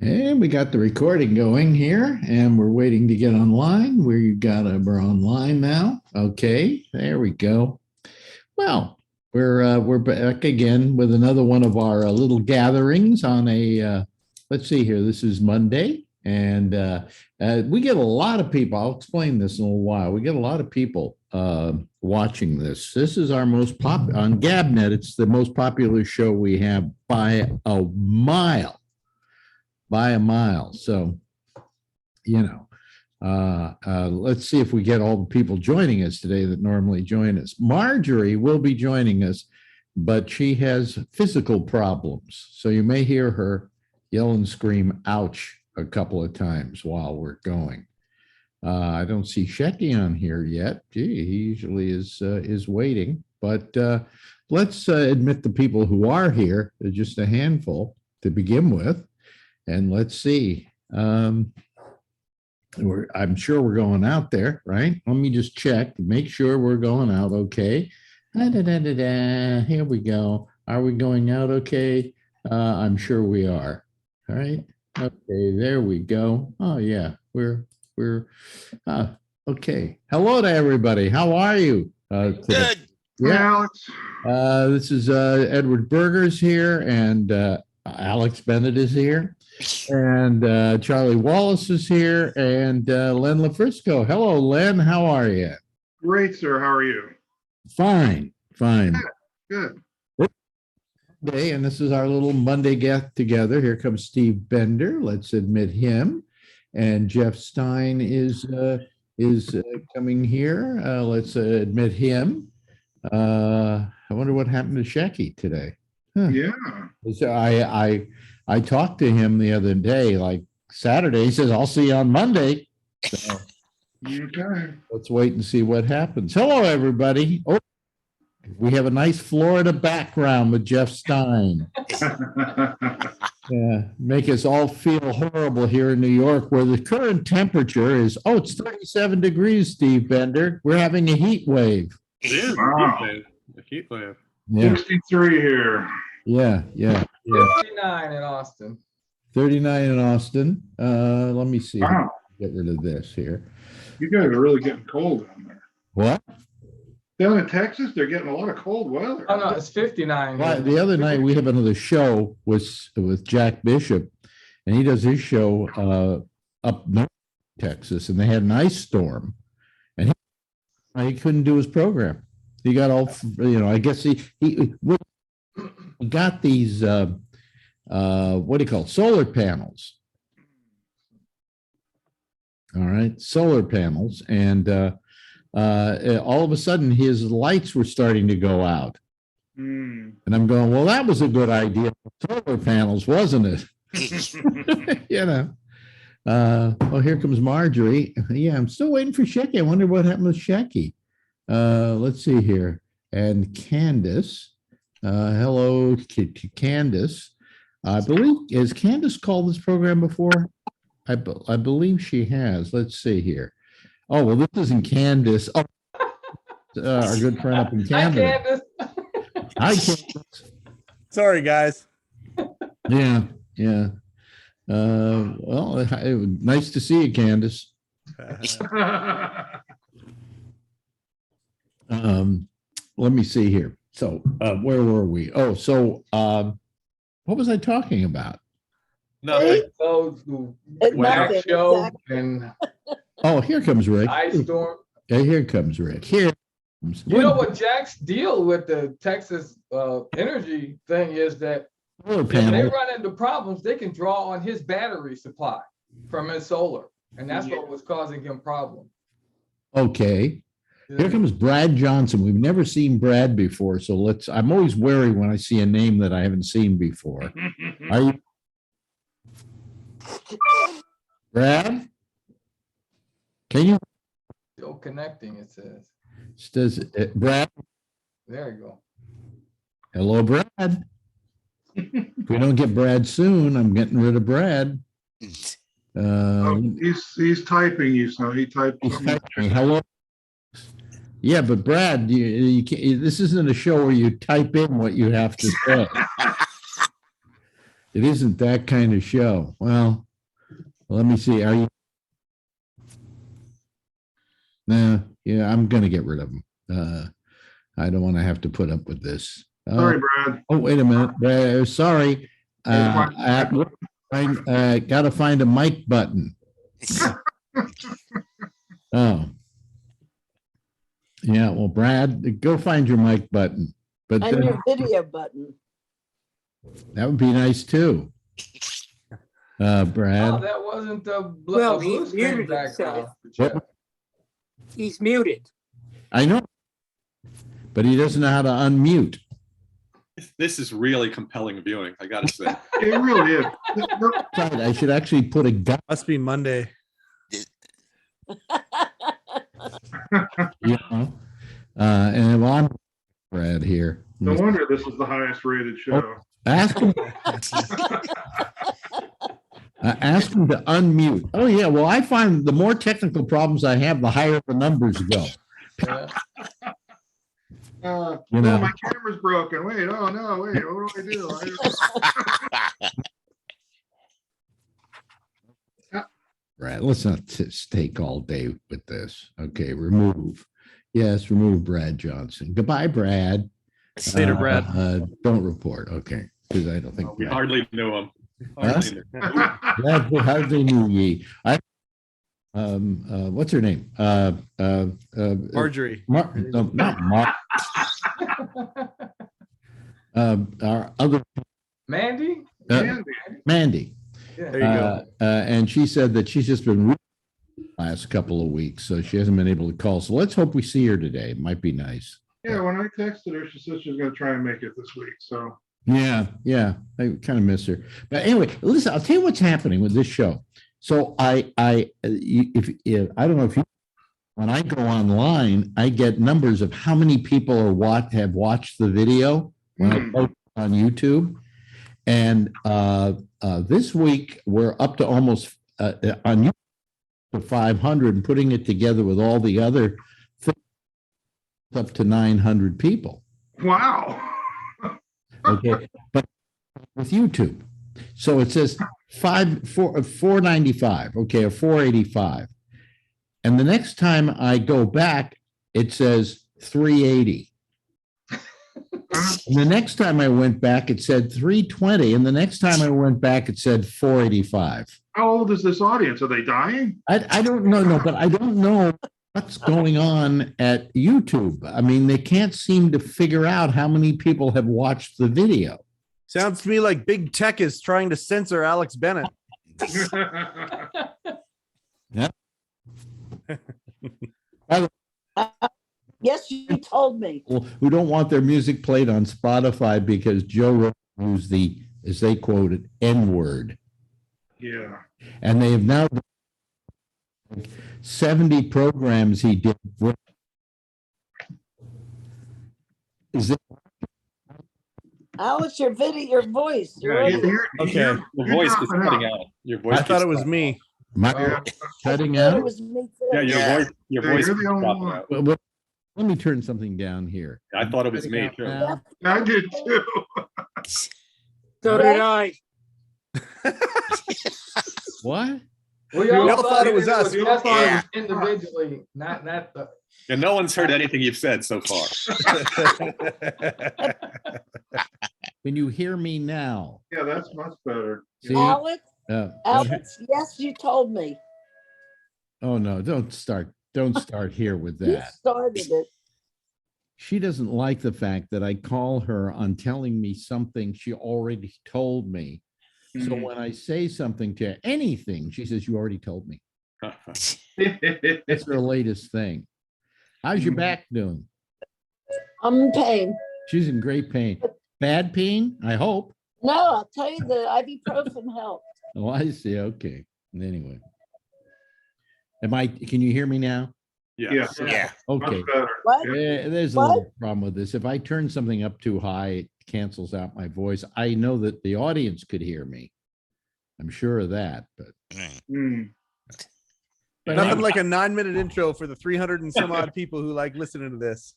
And we got the recording going here, and we're waiting to get online. We're online now. Okay, there we go. Well, we're back again with another one of our little gatherings on a. Let's see here. This is Monday, and we get a lot of people. I'll explain this in a little while. We get a lot of people watching this. This is our most on Gabnet. It's the most popular show we have by a mile. By a mile. So, let's see if we get all the people joining us today that normally join us. Marjorie will be joining us, but she has physical problems. So you may hear her yell and scream, ouch, a couple of times while we're going. I don't see Shecky on here yet. Gee, he usually is waiting. But let's admit the people who are here, just a handful to begin with. And let's see. I'm sure we're going out there, right? Let me just check to make sure we're going out okay. Here we go. Are we going out okay? I'm sure we are. All right. Okay, there we go. Oh yeah, we're okay. Hello to everybody. How are you? Good. Yeah, Alex. This is Edward Berger's here, and Alex Bennett is here. And Charlie Wallace is here, and Len LaFrisco. Hello, Len. How are you? Great, sir. How are you? Fine. Good. Day, and this is our little Monday get together. Here comes Steve Bender. Let's admit him. And Jeff Stein is coming here. Let's admit him. I wonder what happened to Shecky today. Huh. Yeah. So I talked to him the other day, like Saturday. He says, I'll see you on Monday. So okay. Let's wait and see what happens. Hello, everybody. Oh, we have a nice Florida background with Jeff Stein. Yeah, make us all feel horrible here in New York, where the current temperature is, it's 37 degrees, Steve Bender. We're having a heat wave. It is wow. A heat wave. Yeah. 63 here. Yeah. 39 in Austin. 39 in Austin. Let me see. Wow. Get rid of this here. You guys are really getting cold down there. What? Down in Texas, they're getting a lot of cold weather. Oh, no, it's 59. Well, the other night we have another show with Jack Bishop, and he does his show up north Texas, and they had an ice storm, and he couldn't do his program. He got all, I guess he got these, what do you call it? Solar panels. All right, solar panels. And all of a sudden his lights were starting to go out. And I'm going, well, that was a good idea. Solar panels, wasn't it? Well, here comes Marjorie. Yeah, I'm still waiting for Shecky. I wonder what happened with Shecky. Let's see here. And Candace. Hello to Candace. I believe, has Candace called this program before? I believe she has. Let's see here. Oh, well, this isn't Candace. Oh, our good friend up in Canada. Hi, Candace. Hi, Candace. Sorry, guys. Yeah. Well, nice to see you, Candace. Let me see here. So, where were we? Oh, so what was I talking about? Nothing. So, Wax show and Oh, here comes Rick. ice storm. Yeah, here comes Rick. Here comes. You know what Jack's deal with the Texas energy thing is that Solar if they panel. run into problems, they can draw on his battery supply from his solar. And that's what was causing him problems. Okay. Here comes Brad Johnson. We've never seen Brad before, so I'm always wary when I see a name that I haven't seen before. Are you Brad? Can you? Still connecting, it says. Does Brad? There you go. Hello, Brad. If we don't get Brad soon, I'm getting rid of Brad. He's typing you, so he typed. Hello. Yeah, but Brad, you can't, this isn't a show where you type in what you have to say. It isn't that kind of show. Well, let me see. Are you? Nah, yeah, I'm gonna get rid of them. I don't want to have to put up with this. Sorry, Brad. Oh, wait a minute. Sorry. Gotta find a mic button. Oh. Yeah, well, Brad, go find your mic button. But And then, your video button. that would be nice too. Oh, Brad. that wasn't the Well, blue he screen muted background. himself. He's muted. I know, but he doesn't know how to unmute. This is really compelling viewing, I gotta say. It really is. Right, I should actually put a gun, Must be Monday. you know. And well, I'm Brad here. No wonder this is the highest rated show. Ask him. Ask him to unmute. Oh yeah, well, I find the more technical problems I have, the higher the numbers go. Yeah. You Oh, know. my camera's broken. Wait, oh no, wait, what do I do? Right, let's not stake all day with this. Okay, remove. Yes, remove Brad Johnson. Goodbye, Brad. Later, Brad. Don't report. Okay, because I don't think We Brad, hardly knew him. Huh? Brad hardly knew ye. What's her name? Marjorie. No, not Mark. Our other Mandy? Mandy. Yeah. There you go. And she said that she's just been last couple of weeks, so she hasn't been able to call. So let's hope we see her today. It might be nice. Yeah, when I texted her, she said she was gonna try and make it this week, so. Yeah, I kind of miss her. But anyway, listen, I'll tell you what's happening with this show. So if I don't know if you, when I go online, I get numbers of how many people have watched the video when I post it on YouTube. And this week we're up to almost on YouTube to 500, and putting it together with all the other things, up to 900 people. Wow. Okay, but with YouTube, so it says 495, okay, or 485, and the next time I go back, it says 380. And the next time I went back, it said 320, and the next time I went back, it said 485. How old is this audience? Are they dying? I don't know, no, but I don't know what's going on at YouTube. I mean, they can't seem to figure out how many people have watched the video. Sounds to me like big tech is trying to censor Alex Bennett. Yes, you told me. Who don't want their music played on Spotify because Joe Rogan used the, as they quoted, N-word. Yeah. And they have now 70 programs he did. Is it? Alex, your voice. Yeah, Okay, you're your voice is dropping cutting out. out. Your voice. I thought keeps it was cutting Yeah. out. My cutting I thought out? it was me too. Yeah, your Yeah, voice you're keeps the only dropping one. out. Well, let me turn something down here. I thought it was Cutting me out too. now? I did too. So did I. What? We all thought it was us. We all thought it was individually, not the. And no one's heard anything you've said so far. Can you hear me now? Yeah, that's much better. See? Alex, What? yes, you told me. Oh, no, don't start here with You that. started it. She doesn't like the fact that I call her on telling me something she already told me. So Mhm. when I say something to her, anything, she says, you already told me. That's her latest thing. How's your Mhm. back doing? I'm in pain. She's in great pain. Bad pain, I hope. No, I'll tell you the ibuprofen helped. Oh, I see. Okay. Anyway. Can you hear me now? Yeah. Yeah. Okay. Much better. What? Yeah, there's a What? little problem with this. If I turn something up too high, it cancels out my voice. I know that the audience could hear me. I'm sure of that, but. Mm. but Nothing anyway, like a 9-minute intro for the 300 and some odd people who like listening to this.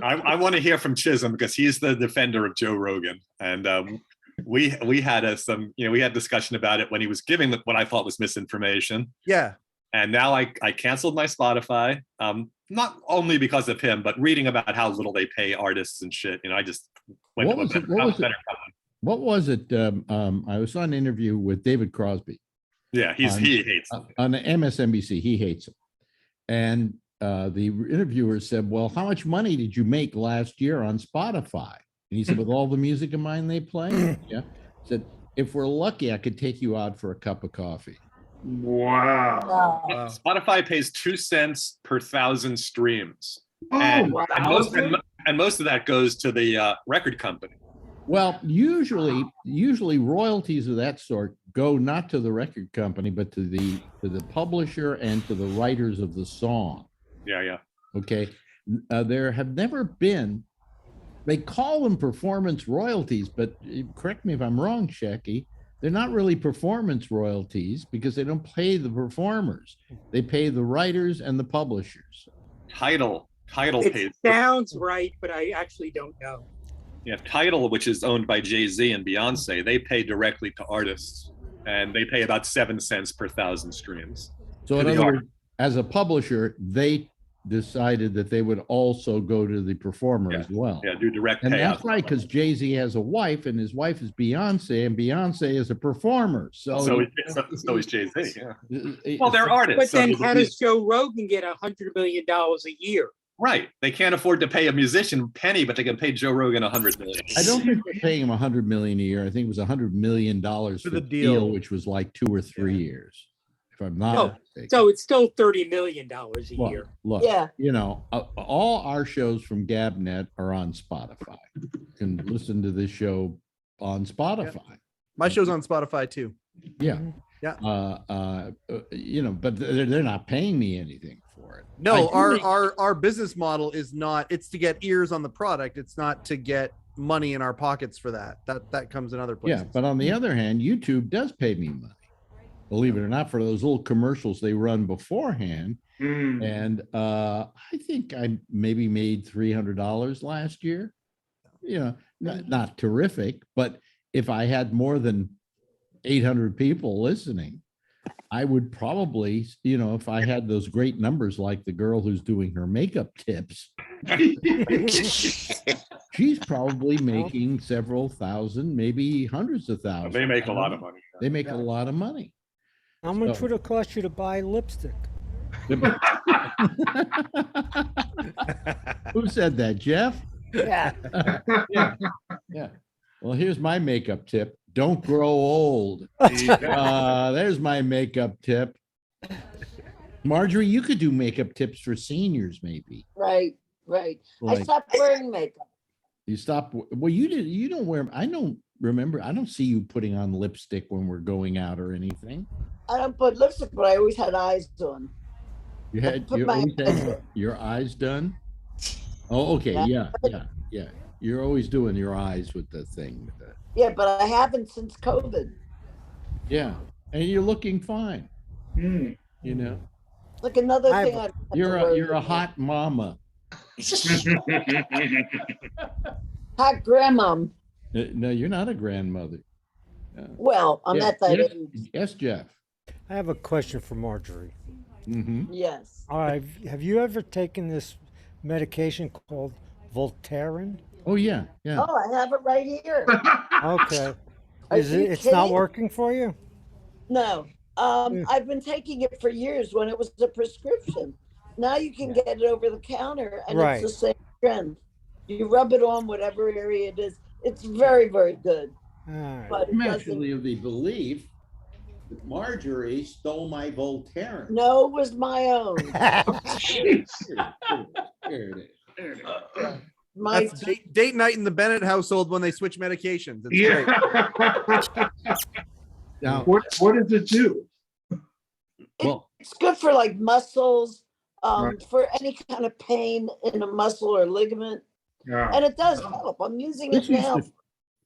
I want to hear from Chisholm because he's the defender of Joe Rogan, and we had we had discussion about it when he was giving what I thought was misinformation, Yeah. and now I canceled my Spotify, not only because of him, but reading about how little they pay artists and shit. I just went What to a was it? better, What was it? better company. What was it? I was on an interview with David Crosby Yeah, he hates it. on MSNBC. He hates it. And the interviewer said, well, how much money did you make last year on Spotify? And he said, with all the music of mine they play? Yeah. Said, if we're lucky, I could take you out for a cup of coffee. Wow. Wow. Wow. Spotify pays 2 cents per 1,000 streams. Oh, And, wow. and most of that goes to the record company. Well, usually royalties of that sort go not to the record company, but to the publisher and to the writers of the song. Yeah. Okay. There have never been, they call them performance royalties, but correct me if I'm wrong, Shecky, they're not really performance royalties because they don't pay the performers. They pay the writers and the publishers. Tidal It pays. sounds right, but I actually don't know. Yeah, Tidal, which is owned by Jay-Z and Beyonce, they pay directly to artists, and they pay about 7 cents per 1,000 streams. So in other words, as a publisher, they decided that they would also go to the performer as well. Yeah, do direct And payout. that's right, because Jay-Z has a wife, and his wife is Beyonce, and Beyonce is a performer. So is Jay-Z. Yeah. Well, well, they're artists. But so then the- how does Joe Rogan get $100 million a year? Right. They can't afford to pay a musician penny, but they can pay Joe Rogan $100 million. I don't think they're paying him $100 million a year. I think it was $100 million for the the deal, deal. which was like 2 or 3 years, if I'm not Oh, mistaken. So it's still $30 million a Look, year. look, Yeah. all our shows from GabNet are on Spotify. You can listen to this show on Spotify. My show's on Spotify too. Yeah. Yeah. But they're not paying me anything for it. No, I do our business model is not, it's to get ears on the product. It's not to get money in our pockets for that. That comes in other places. Yeah, but on the other hand, YouTube does pay me money. Believe it or not, for those little commercials they run beforehand. Mm. And I think I maybe made $300 last year. Not terrific, but if I had more than 800 people listening, I would probably, if I had those great numbers like the girl who's doing her makeup tips, she's probably making several thousand, maybe hundreds of thousands. They make a lot of money. They make a lot of money. How much So- would it cost you to buy lipstick? Who said that, Jeff? Yeah. Yeah. Well, here's my makeup tip. Don't grow old. There's my makeup tip. Marjorie, you could do makeup tips for seniors, maybe. Right. I Like, stopped wearing makeup. you stop. Well, you don't wear, I don't remember. I don't see you putting on lipstick when we're going out or anything. I don't put lipstick, but I always had eyes on. You put my- always had your eyes done. Oh, okay. Yeah. You're always doing your eyes with the thing. Yeah, but I haven't since COVID. Yeah. And you're looking fine. Mm. Like another I thing. have I don't have to You're worry a about. hot mama. Hot grandmom. No, you're not a grandmother. Well, I'm Yeah, at that yes, age. yes, Jeff. I have a question for Marjorie. Mm-hmm. Yes. All right, have you ever taken this medication called Voltaren? Oh yeah, yeah. Oh, I have it right here. Okay. Are Is you it? It's not kidding? working for you? No. Yeah. I've been taking it for years when it was a prescription. Now you can get it over the counter and Right. it's the same strength. You rub it on whatever area it is. It's very, very good. All right. But it I'm doesn't. actually of the belief that Marjorie stole my Voltaren. No, it was my own. Here it is. My That's date night in the Bennett household when they switch medications. It's great. Yeah. Now, What does it do? well, it's good for like muscles, Right. for any kind of pain in a muscle or ligament. Yeah. And it does help. I'm using this it now. used to,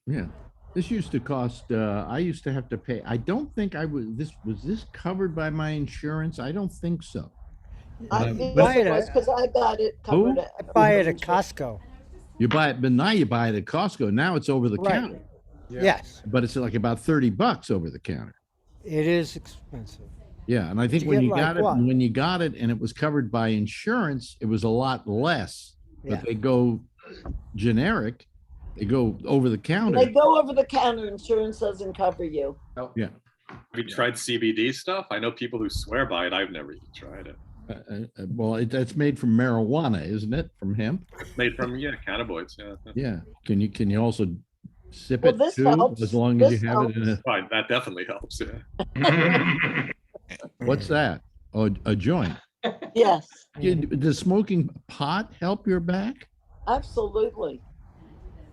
yeah, this used to cost. I used to have to pay. I don't think I was. Was this covered by my insurance? I don't think so. I Um, guess but- it was because I got it Who? covered. I buy it at Costco. You buy it, but now you buy it at Costco. Now it's over the Right. counter, Yes, but it's like about $30 over the counter. it is expensive. Yeah, and I think you when get you like got it, what? when you got it, and it was covered by insurance, it was a lot less. Yeah. But they go generic, they go over the When counter. they go over the counter, insurance doesn't cover you. Yeah. Have you tried CBD stuff? I know people who swear by it. I've never even tried it. Well, that's made from marijuana, isn't it? From hemp. Made from cannabinoids. Yeah, Yeah. Can you also sip Well, it this too, helps. as long as This you have it in a? fine. That definitely helps. Yeah. What's that? Oh, a joint. Yes, Does smoking pot help your back? absolutely.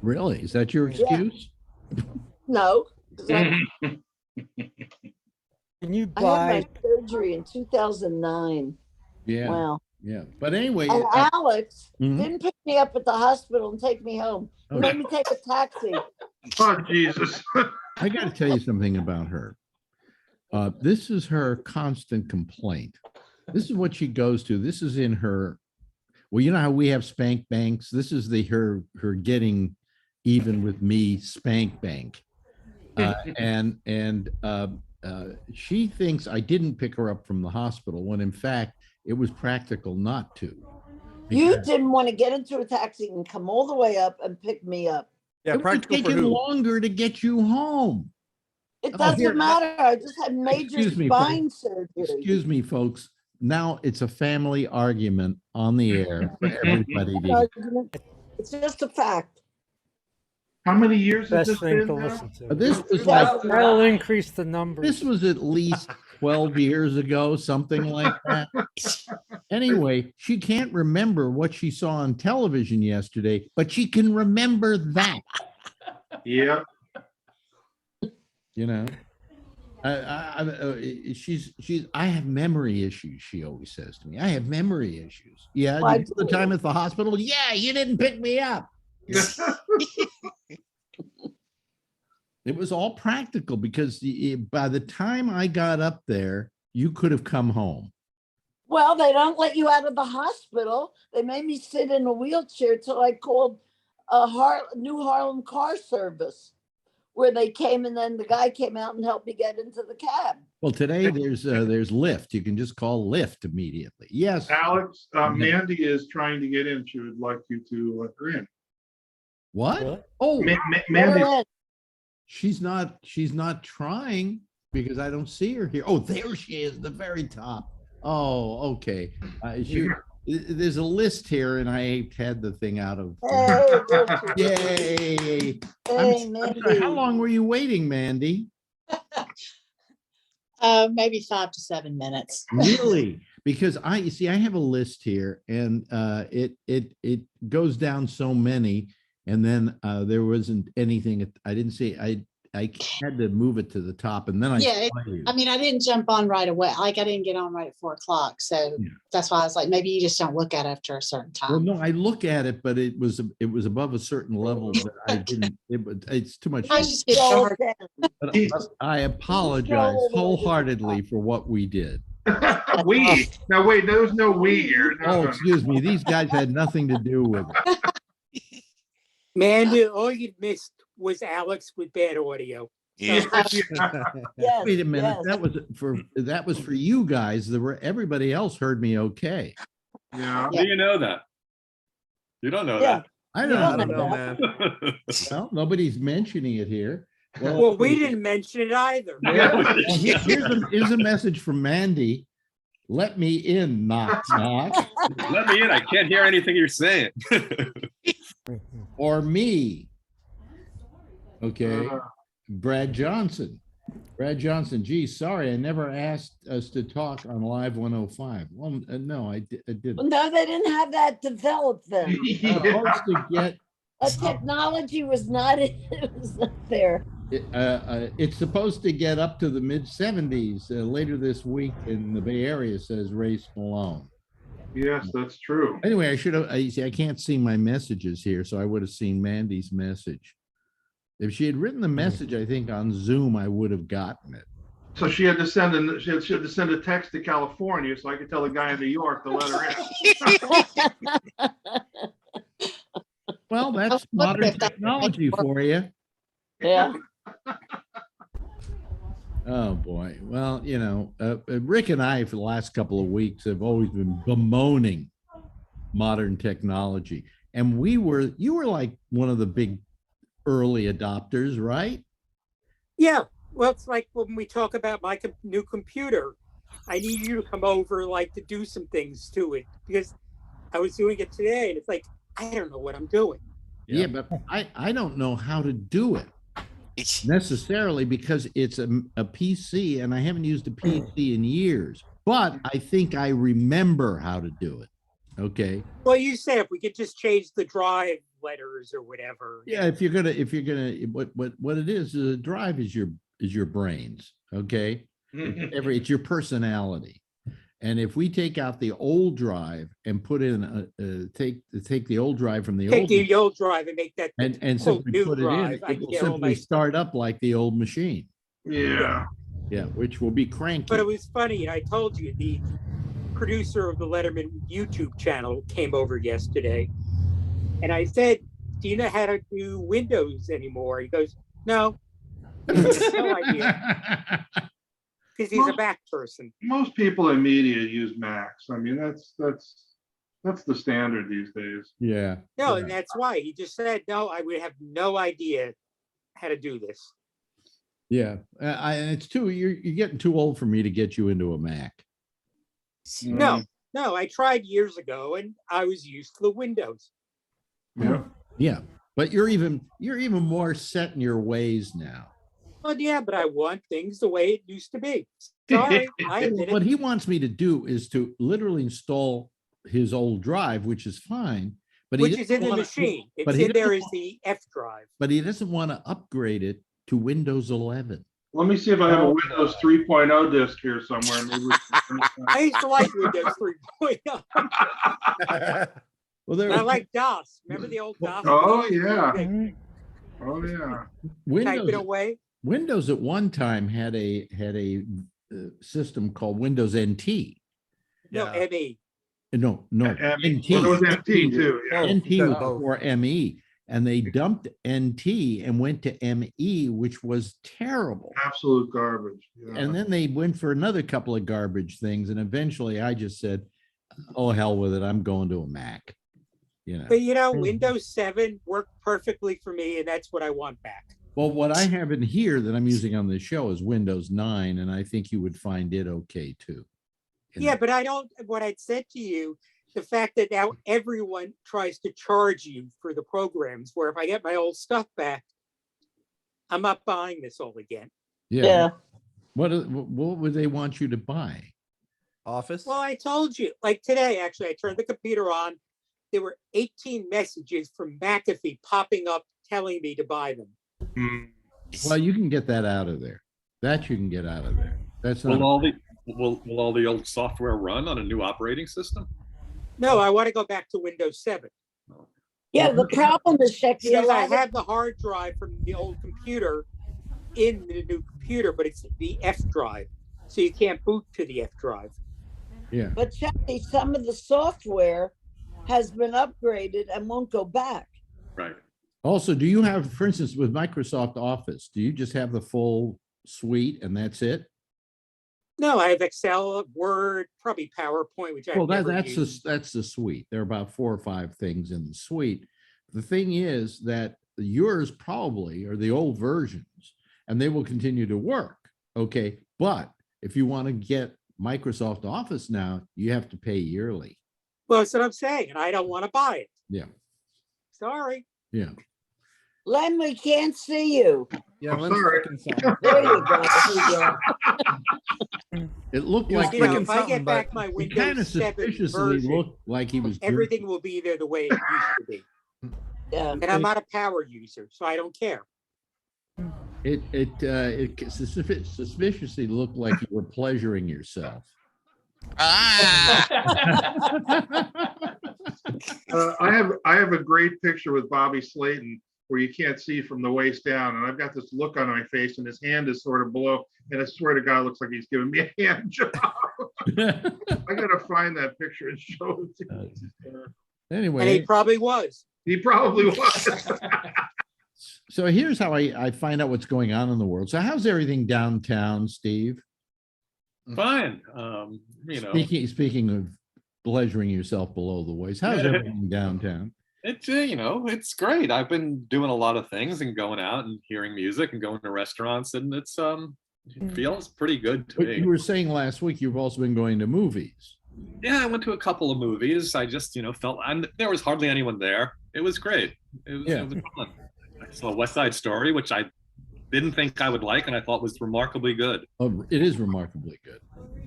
Really? Is that your Yeah. excuse? No, 'cause I Can you I had buy? my surgery in 2009. Yeah. Wow. Yeah. But anyway, And Alex Mhm. didn't pick me up at the hospital and take me home. He Oh. made me take a taxi. Oh, Jesus. I got to tell you something about her. This is her constant complaint. This is what she goes to. This is in her. Well, you know how we have spank banks. This is her getting even with me spank bank, and she thinks I didn't pick her up from the hospital when in fact it was practical not to. You Because didn't want to get into a taxi and come all the way up and pick me up. Yeah, it was practical for taking who? longer to get you home. It Oh, doesn't here, matter. I just had major Excuse me, spine surgery. Excuse me, folks. Now it's a family argument on the air for everybody to. Argument. It's just a fact. How many years has Best this thing been to now? listen to. This was like That'll increase the numbers. this was at least 12 years ago, something like that. Anyway, she can't remember what she saw on television yesterday, but she can remember that, Yeah. you know. I have memory issues. She always says to me, I have memory issues. Yeah, Well, I you the do. time at the hospital. Yeah, you didn't pick me up. It was all practical because by the time I got up there, you could have come home. Well, they don't let you out of the hospital. They made me sit in a wheelchair till I called a New Harlem car service, where they came and then the guy came out and helped me get into the cab. Well, today there's Lyft. You can just call Lyft immediately. Yes. Alex, Mandy is trying to get in. She would like you to let her in. What? What? Oh, Mandy, Let her in. she's not trying because I don't see her here. Oh, there she is, the very top. Oh, okay. There's a list here, and I had the thing out of. Hey, there she is. Yay! Hey, I'm sorry, Mandy. how long were you waiting, Mandy? Maybe 5 to 7 minutes. Really? Because you see, I have a list here, and it goes down so many, and then there wasn't anything. I didn't see. I had to move it to the top, and then I. Yeah, saw you. I mean, I didn't jump on right away. Like I didn't get on right at 4 o'clock. So Yeah. that's why I was like, maybe you just don't look at it after a certain Well, time. no, I look at it, but it was above a certain level that I didn't. It's too much. I just get Scroll dark. down. But I apologize wholeheartedly for what we did. we. Now, wait, there was no we here. No, Oh, no. excuse me. These guys had nothing to do with it. Mandy, all you missed was Alex with bad audio. Yes, Wait a minute. yes. That was for you guys. Everybody else heard me okay. Yeah. How do you know that? You don't know Yeah. I You don't I know. don't know, man. that. Well, nobody's mentioning it here. Well, we didn't mention it either. Well, here's a message from Mandy. Let me in, knock, knock. Let me in. I can't hear anything you're saying. Or me. Okay. Uh, Brad Johnson. Brad Johnson, gee, sorry, I never asked us to talk on Live 105. Well, no, I didn't. No, they didn't have that developed then. I'm supposed to get, That technology was not, it was not there. it's supposed to get up to the mid 70s later this week in the Bay Area, says Race Malone. Yes, that's true. Anyway, I can't see my messages here, so I would have seen Mandy's message. If she had written the message, I think on Zoom, I would have gotten it. So she had to send a text to California so I could tell the guy in New York to let her in. Well, that's modern technology for you. Yeah. Oh boy. Well, Rick and I for the last couple of weeks have always been bemoaning modern technology. And you were like one of the big early adopters, right? Yeah. Well, it's like when we talk about my new computer, I need you to come over, like, to do some things to it, because I was doing it today and it's like, I don't know what I'm doing. Yeah, but I don't know how to do it necessarily because it's a PC and I haven't used a PC in years, but I think I remember how to do it. Okay. Well, you said if we could just change the drive letters or whatever. Yeah, if you're gonna what it is a drive is your brains. Okay. It's your personality. And if we take out the old drive and put in take the old drive from the Take the old drive and make that and whole simply new put it drive, in, I it will get all simply my start up like the old machine. Yeah. Yeah, which will be cranky. But it was funny. I told you the producer of the Letterman YouTube channel came over yesterday, and I said, "Do you know how to do Windows anymore?" He goes, "No, no idea," because he's a Mac person. Most people in media use Macs. I mean, that's the standard these days. Yeah. No, yeah. and that's why he just said, "No, I would have no idea how to do this." Yeah, and it's you're getting too old for me to get you into a Mac. No, I tried years ago, and I was used to the Windows. Yeah, but you're even more set in your ways now. Well, yeah, but I want things the way it used to be. Sorry, I admit What it. he wants me to do is to literally install his old drive, which is fine, but Which is in the machine. It's in there as the F drive. But he doesn't want to upgrade it to Windows 11. Let me see if I have a Windows 3.0 disk here somewhere. Maybe I used to like Windows 3.0. Well, I like DOS. Remember the old DOS? Oh yeah. Oh yeah. Type it away. Windows at one time had a system called Windows NT. No, ME. No, NT. Windows NT too. Yeah. NT was before ME, and they dumped NT and went to ME, which was terrible. Absolute garbage. Yeah. And then they went for another couple of garbage things, and eventually I just said, "Oh hell with it, I'm going to a Mac." But Windows 7 worked perfectly for me, and that's what I want back. Well, what I have in here that I'm using on this show is Windows 9, and I think you would find it okay too. Yeah, but what I'd said to you, the fact that now everyone tries to charge you for the programs, where if I get my old stuff back, I'm not buying this all again. Yeah. What would they want you to buy? Office? Well, I told you, like today, actually, I turned the computer on. There were 18 messages from McAfee popping up telling me to buy them. Well, you can get that out of there. That you can get out of there. That's not. Will all the old software run on a new operating system? No, I want to go back to Windows 7. Yeah, the problem is, Shecky, Because I have the hard drive from the old computer in the new computer, but it's the F drive. So you can't boot to the F drive. Yeah. But Shecky, some of the software has been upgraded and won't go back. Right. Also, do you have, for instance, with Microsoft Office, do you just have the full suite and that's it? No, I have Excel, Word, probably PowerPoint, which that's the suite. There are about 4 or 5 things in the suite. The thing is that yours probably are the old versions, and they will continue to work. Okay, but if you want to get Microsoft Office now, you have to pay yearly. Well, that's what I'm saying, and I don't want to buy it. Yeah. Sorry. Yeah. Len, we can't see you. Yeah, I'm sorry. There you go. It looked He was like clicking If I get back my it kind of Windows 7 suspiciously version, looked like he was everything will be there the way it used to be. Yeah. And I'm not a power user, so I don't care. It suspiciously looked like you were pleasuring yourself. I have a great picture with Bobby Slayton where you can't see from the waist down. And I've got this look on my face and his hand is sort of below. And I swear to God, it looks like he's giving me a hand job. I got to find that picture and show it to you. And he Anyway, probably was. He probably was. so here's how I find out what's going on in the world. So how's everything downtown, Steve? Fine. You know, Speaking of pleasuring yourself below the waist, how's everything downtown? it's you know, it's great. I've been doing a lot of things and going out and hearing music and going to restaurants, and it feels pretty good to But me. you were saying last week you've also been going to movies. Yeah, I went to a couple of movies. I just, felt there was hardly anyone there. It was great. It was fun. I saw West Side Story, which I didn't think I would like, and I thought was remarkably good. Oh, it is remarkably good.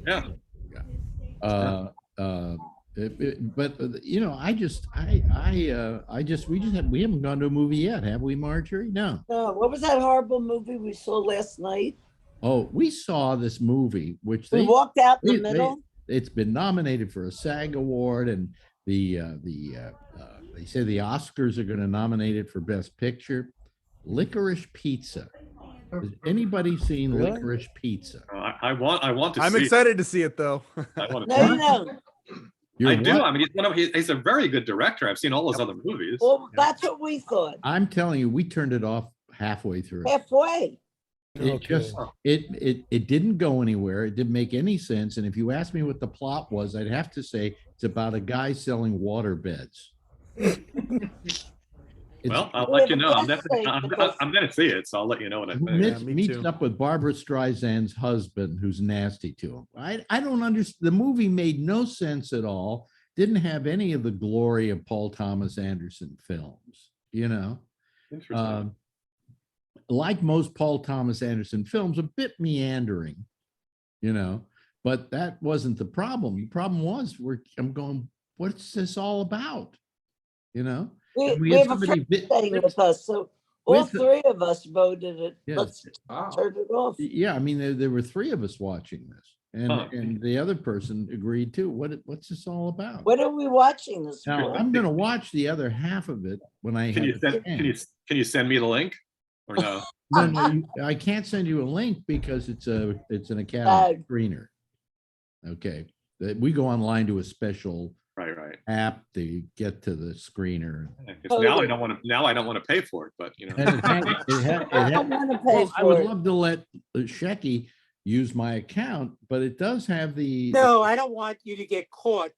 Yeah. We haven't gone to a movie yet, have we, Marjorie? No. No, what was that horrible movie we saw last night? Oh, we saw this movie, which We they walked out in the they- middle. it's been nominated for a SAG award, and they say the Oscars are going to nominate it for Best Picture. Licorice Pizza. Has anybody seen Really? Licorice Pizza? I want to I'm see excited to see it though. it. I want to No, you don't. You're I do. what? I mean, he's a very good director. I've seen all his other movies. Well, that's what we thought. I'm telling you, we turned it off halfway through. Halfway. It just it didn't go anywhere. It didn't make any sense. And if you asked me what the plot was, I'd have to say it's about a guy selling water beds. Well, I'll let you know. I'm It's- going to see it, so I'll let you know what I think. Meets, me meets too. up with Barbara Streisand's husband, who's nasty to him. I don't understand. The movie made no sense at all. Didn't have any of the glory of Paul Thomas Anderson films. Interesting. Like most Paul Thomas Anderson films, a bit meandering. But that wasn't the problem. The problem was I'm going, what's this all about? We, And we had have a somebody friend staying with us, so all with the- three of us voted it. Yes. Let's Wow. turn it off. Yeah, I mean, there were three of us watching this, and Huh. and the other person agreed too. What's this all about? What are we watching this Now for? I'm going to watch the other half of it when I Can have you the send chance. can you send me the link or no? No, I can't send you a link because it's an Academy screener. Okay, we go online to a special Right. app to get to the screener. Because now I don't want to pay for it, but And I don't want to pay I would for it. love to let Shecky use my account, but it does have the No, I don't want you to get caught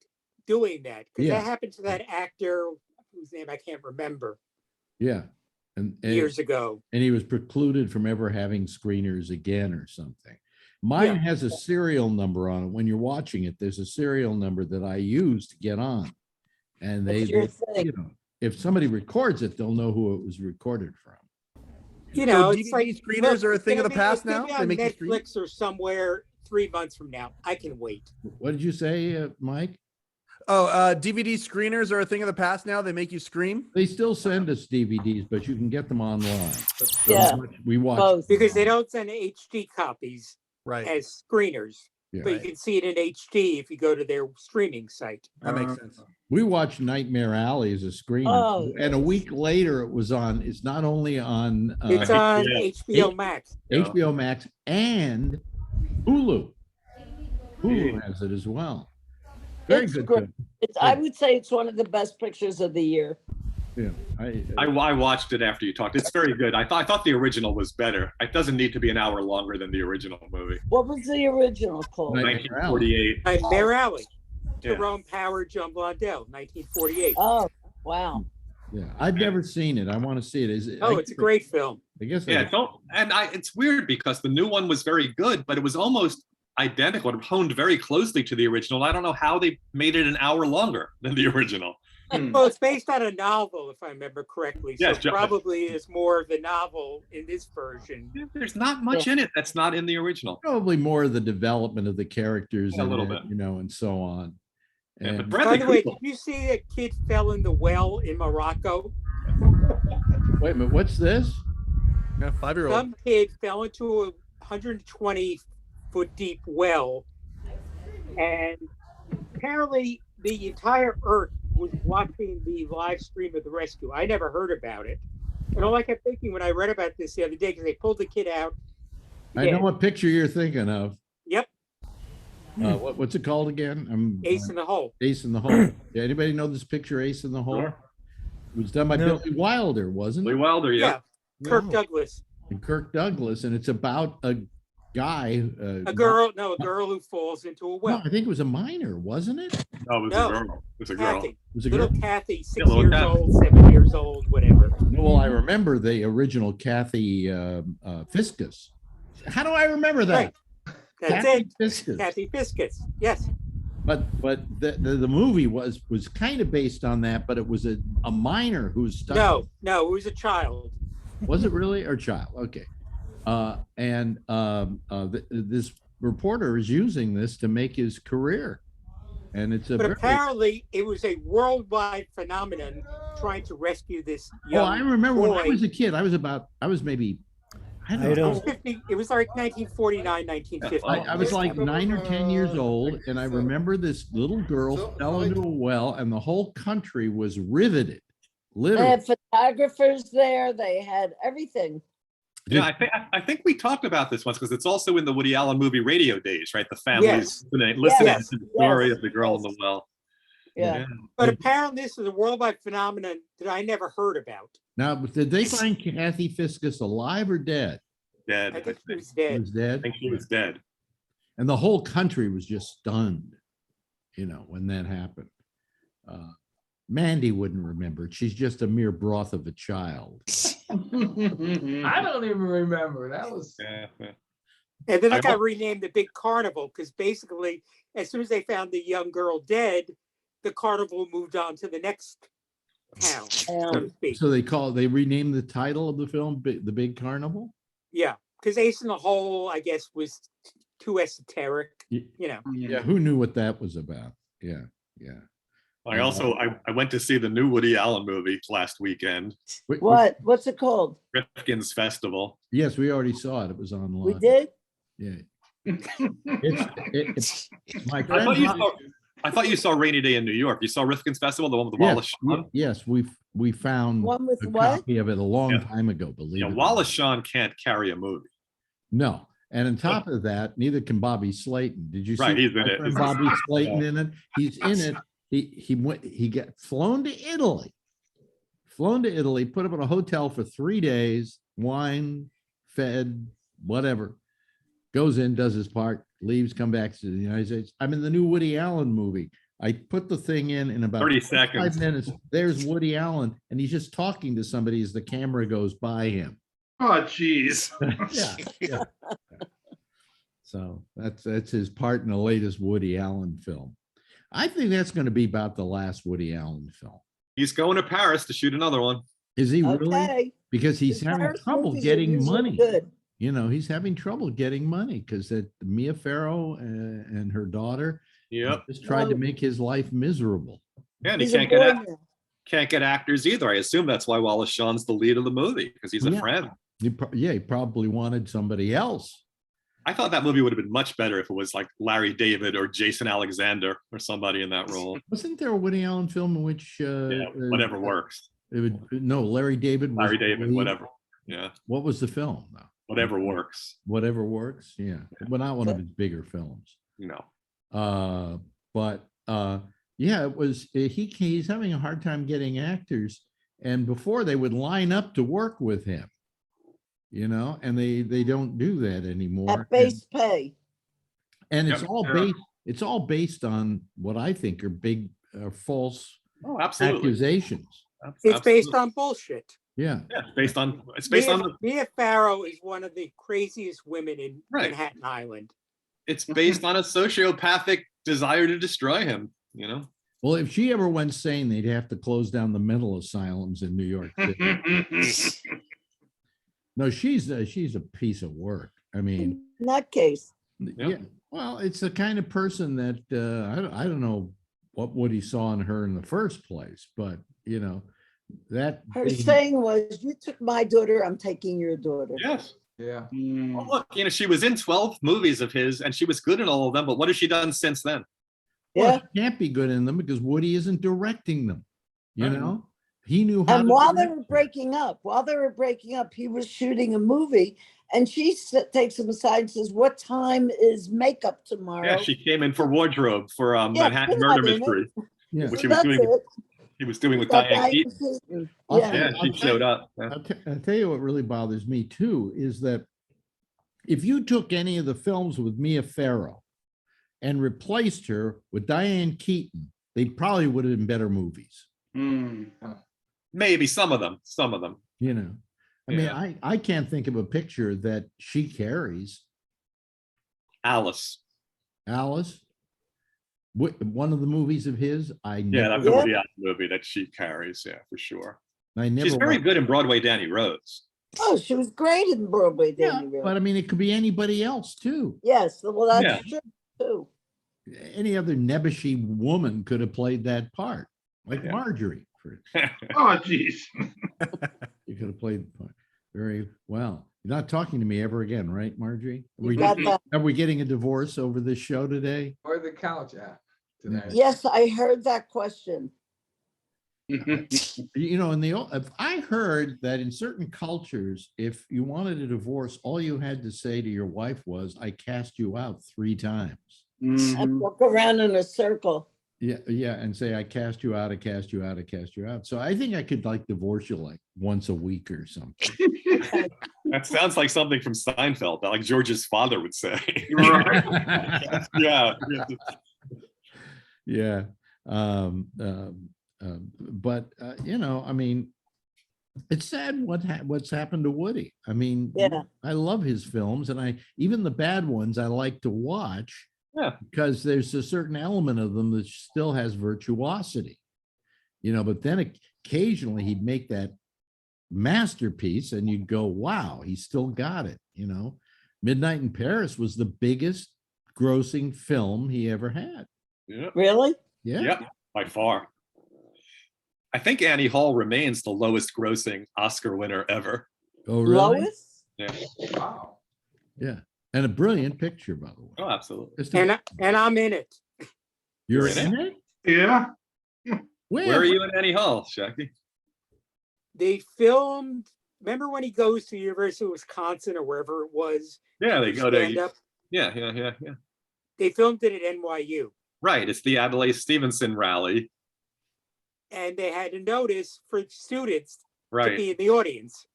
doing that because Yeah. that happened to that actor whose name I can't remember yeah, and years ago. and he was precluded from ever having screeners again or something. Mine Yeah. has a serial number on it. When you're watching it, there's a serial number that I use to get on. And That's your thing. if somebody records it, they'll know who it was recorded from. You know, So it's DVD like screeners are a it's thing of gonna the be- past it's gonna now? be They on make you stream? Netflix or somewhere 3 months from now. I can wait. What did you say, Mike? Oh, DVD screeners are a thing of the past now. They make you scream. They still send us DVDs, but you can get them online. Yeah. We watch. Both. Because they don't send HD copies Right. as screeners, Yeah. but you can see it in HD if you go to their streaming site. That makes sense. We watched Nightmare Alley as a screener, Oh, and a week later it was on. It's not only on It's on yeah. HBO Max. HBO Max and Hulu. Hulu has it as well. Very It's good. great. film. I would say it's one of the best pictures of the year. Yeah, I watched it after you talked. It's very good. I thought the original was better. It doesn't need to be an hour longer than the original movie. What was the original called? Nightmare Alley. 1948. Nightmare Alley. Yeah. Jerome Power, John Blondell, 1948. Oh, wow. Yeah, I've never seen it. I want to see it. It's a great film. I guess. Yeah, it's weird because the new one was very good, but it was almost identical. It honed very closely to the original. I don't know how they made it an hour longer than the original. Well, it's based on a novel, if I remember correctly. So Yes, probably is more of the novel in this version. There's not much in it that's not in the original. Probably more of the development of the characters, Yeah, a in little it, bit. and so on. Yeah, but And- By Bradley the way, Cooper. did you see a kid fell in the well in Morocco? Wait a minute, what's this? Yeah, 5-year-old. Some kid fell into a 120-foot deep well, and apparently the entire Earth was watching the live stream of the rescue. I never heard about it. And all I kept thinking when I read about this the other day, because they pulled the kid out. I know Yeah. what picture you're thinking of. Yep. What's it called again? Ace in the hole. Ace in the Hole. Yeah, anybody know this picture, Ace in the Hole? Sure. It was done by No. Billy Wilder, wasn't Billy it? Wilder, yeah. Kirk Yeah. Douglas. And Kirk Douglas, and it's about a guy. A girl who falls into a No, well. I think it was a minor, wasn't it? No, it was No. a girl. It was a girl. Kathy. It was a Little girl. Kathy, 6 little years Kathy. old, 7 years old, whatever. Well, I remember the original Kathy Fiscus. How do I remember that? Right. That's Kathy it. Fiscus. Kathy Fiscus. Yes. But the movie was kind of based on that, but it was a minor who was stuck. No, it was a child. Was it really, or child? Okay. This reporter is using this to make his career, and it's a But very. apparently it was a worldwide phenomenon trying to rescue this Oh, young I remember when I boy. was a kid. I was maybe, I I don't know. don't- It was like 1949, 1950. I was like 9 or 10 years old, and I remember this little girl fell into a well, and the whole country was riveted. They Literally. had photographers there. They had everything. Yeah, I think we talked about this once because it's also in the Woody Allen movie Radio Days, right? The families listening Yes. to the story Yes. of the girl in the well. Yeah. But apparently this is a worldwide phenomenon that I never heard about. Now, did they find Kathy Fiscus alive or dead? Dead. I think she was She dead. was I dead. think she was dead. And the whole country was just stunned, when that happened. Mandy wouldn't remember it. She's just a mere broth of a child. I don't even remember. That was. Yeah. And then I it got hope- renamed the Big Carnival because basically, as soon as they found the young girl dead, the carnival moved on to the next town, so to speak. So they renamed the title of the film The Big Carnival? Yeah, because Ace in the Hole, I guess, was too esoteric. Y- You know, Yeah, who knew what that was about? Yeah. I went to see the new Woody Allen movie last weekend, What? What's it called? Rifkin's Festival. Yes, we already saw it. It was online. We did? Yeah. It's my I friend. thought you saw Rainy Day in New York. You saw Rifkin's Festival, the one with Wallace Shawn? Yes, we found One with a what? copy of it a long Yeah. time ago, believe Yeah, it. or Wallace not. Shawn can't carry a movie. No. And on top of that, neither can Bobby Slayton. Did you see Right, he's in my it. friend Bobby Slayton in it? He's in it. He got flown to Italy. Put up in a hotel for 3 days, wine, fed, whatever. Goes in, does his part, leaves, come back to the United States. I'm in the new Woody Allen movie. I put the thing in about 30 5 seconds. minutes. There's Woody Allen, and he's just talking to somebody as the camera goes by him. Oh, geez. Yeah. So that's his part in the latest Woody Allen film. I think that's going to be about the last Woody Allen film. He's going to Paris to shoot another one. Is he really? Okay. Because he's The having Paris trouble movies are getting usually money. Good. He's having trouble getting money because that Mia Farrow and her daughter Yep. just tried to make his life miserable. Yeah, and he He's a can't boy now. can't get actors either. I assume that's why Wallace Shawn's the lead of the movie because he's a Yeah. friend. He probably wanted somebody else. I thought that movie would have been much better if it was like Larry David or Jason Alexander or somebody in that role. Wasn't there a Woody Allen film in which Whatever works. it would no Larry David was Larry the David, lead? whatever. Yeah, What was the film though? whatever works. Whatever works. Yeah. But not one of his bigger films. No. Yeah, it was he's having a hard time getting actors. And before they would line up to work with him, and they don't do that anymore. At base pay. And it's Yep. all based on what I think are big false Oh, absolutely. accusations. It's based on bullshit. Yeah. Yeah, it's based on Mia Farrow is one of the craziest women in Right. Manhattan Island. it's based on a sociopathic desire to destroy him. Well, if she ever went sane, they'd have to close down the mental asylums in New York City. No, she's a piece of work. I mean, In that case, yeah. Well, it's the kind of person that I don't know what Woody saw in her in the first place, but that her being- saying was, "You took my daughter, I'm taking your daughter." Yes. Yeah. Well, look, she was in 12 movies of his and she was good in all of them, but what has she done since then? Well, Yeah. she can't be good in them because Woody isn't directing them. He knew how And to while they direct were her. breaking up, he was shooting a movie, and she takes him aside and says, "What time is makeup tomorrow?" Yeah, she came in for wardrobe for Yeah, Manhattan she's Murder not in it. Mystery, Yeah. which So he was that's doing. it. He was doing with That Diane Diane Keaton. Keaton. I'll Yeah. tell- Yeah, she showed up. Yeah. I'll tell you what really bothers me too is that if you took any of the films with Mia Farrow and replaced her with Diane Keaton, they probably would have been better movies. Maybe some of them. You know, I mean, Yeah. I can't think of a picture that she carries. Alice. Alice, one of the movies of his, I Yeah, never, that's a Woody Allen movie that she carries. Yeah, for sure. I never. She's very watched. good in Broadway Danny Rose. Oh, she was great in Broadway, Yeah, Danny Rose. but I mean, it could be anybody else too. Yes, well, that's Yeah. true too. Any other nebbishy woman could have played that part, like Yeah. Marjorie. Oh, geez. You could have played the part very well. You're not talking to me ever again, right, Marjorie? You got that. Are we getting a divorce over this show today? Or the couch app tonight. Yes, I heard that question. You know, I heard that in certain cultures, if you wanted a divorce, all you had to say to your wife was, "I cast you out 3 times." And walk around in a circle. Yeah, and say, "I cast you out, I cast you out, I cast you out." So I think I could like divorce you like once a week or something. That sounds like something from Seinfeld, that like George's father would say. Right. Yeah. Yeah. But you know, I mean, it's sad what's happened to Woody. I mean, Yeah. I love his films, and even the bad ones I like to watch. Yeah. Because there's a certain element of them that still has virtuosity, you know, but then occasionally he'd make that masterpiece and you'd go, wow, he still got it, you know. Midnight in Paris was the biggest grossing film he ever had. Yeah. Really? Yeah. Yep, by far. I think Annie Hall remains the lowest grossing Oscar winner ever. Oh, really? Lois? Yeah. Wow. Yeah. And a brilliant picture, by the way. Oh, absolutely. And I'm in it. You're You're in in it? Yeah. Where are you in Annie Hall, Shaggy? They filmed. Remember when he goes to University of Wisconsin or wherever it was? Yeah, they go stand to. up? Yeah. They filmed it at NYU, Right. It's the Adlai Stevenson rally. and they had a notice for students to Right. be in the audience.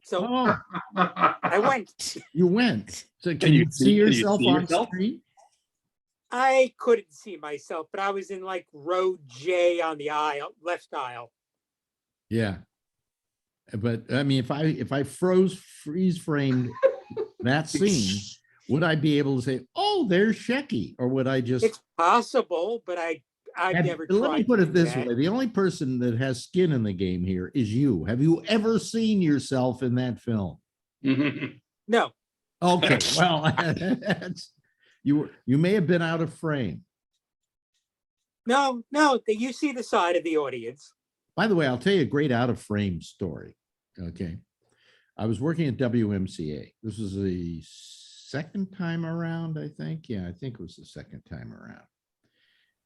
So Oh, I went. you went. So can Can you you see see- can you yourself see on yourself? screen? I couldn't see myself, but I was in like row J on the aisle, left aisle. Yeah. But I mean, if I freeze framed that scene, would I be able to say, "Oh, there's Shecky," or would I just? It's possible, but I've never tried. Let me put to it do this that. way: the only person that has skin in the game here is you. Have you ever seen yourself in that film? No, Okay, well, you may have been out of frame. no. You see the side of the audience. By the way, I'll tell you a great out of frame story. Okay. I was working at WMCA. This was the second time around, I think. Yeah, I think it was the second time around.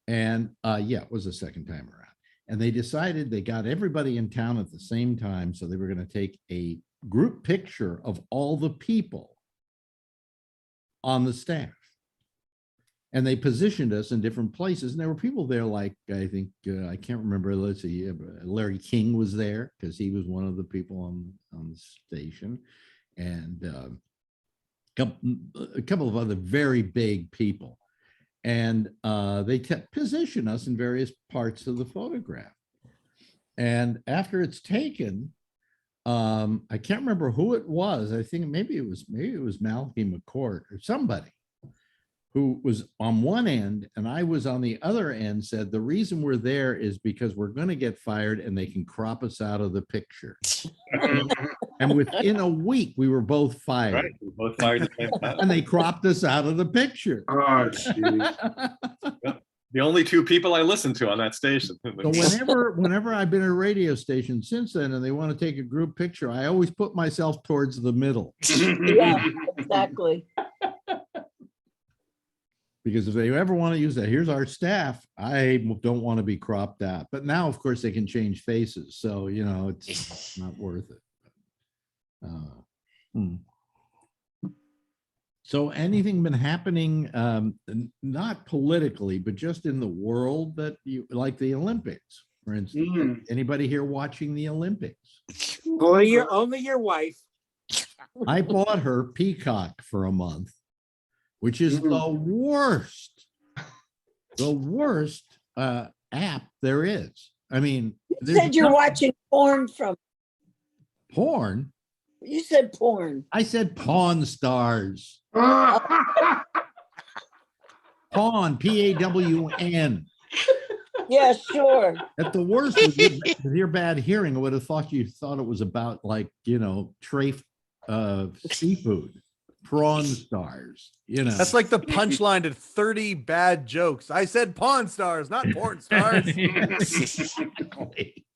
And yeah, it was the second time around. And they decided they got everybody in town at the same time. So they were going to take a group picture of all the people on the staff. And they positioned us in different places. And there were people there like, I think, I can't remember, let's see, Larry King was there because he was one of the people on the station. And a couple of other very big people. And they position us in various parts of the photograph. And after it's taken, I can't remember who it was. I think maybe it was Malky McCourt or somebody who was on one end and I was on the other end, said the reason we're there is because we're going to get fired and they can crop us out of the picture. And within a week, we were both fired. Right. We were both fired at the same time. And they cropped us out of the picture. Oh, geez. The only two people I listened to on that station. So whenever I've been at a radio station since then and they want to take a group picture, I always put myself towards the middle. Yeah, exactly. Because if they ever want to use that, here's our staff. I don't want to be cropped out. But now, of course, they can change faces. So, you know, it's not worth it. So anything been happening, not politically, but just in the world that you like the Olympics, for instance? Anybody here watching the Olympics? Only your wife. I bought her Peacock for a month, which is the worst app there is. I mean, You said you're watching porn from. porn. You said porn. I said Pawn Stars. Ah, Pawn, Pawn. Yeah, sure. At the worst, with your bad hearing, I would have thought you thought it was about, like, you know, trafe seafood. Prawn Stars, you know. That's like the punchline to 30 bad jokes. I said Pawn Stars, not porn stars.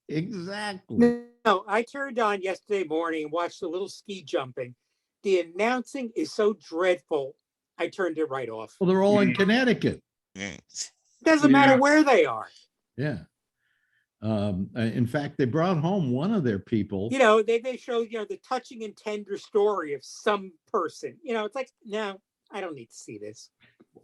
Exactly. No, I turned on yesterday morning and watched a little ski jumping. The announcing is so dreadful. I turned it right off. Well, they're all in Connecticut. Doesn't matter where they are. Yeah. In fact, they brought home one of their people. You know, they show, you know, the touching and tender story of some person. You know, it's like, no, I don't need to see this.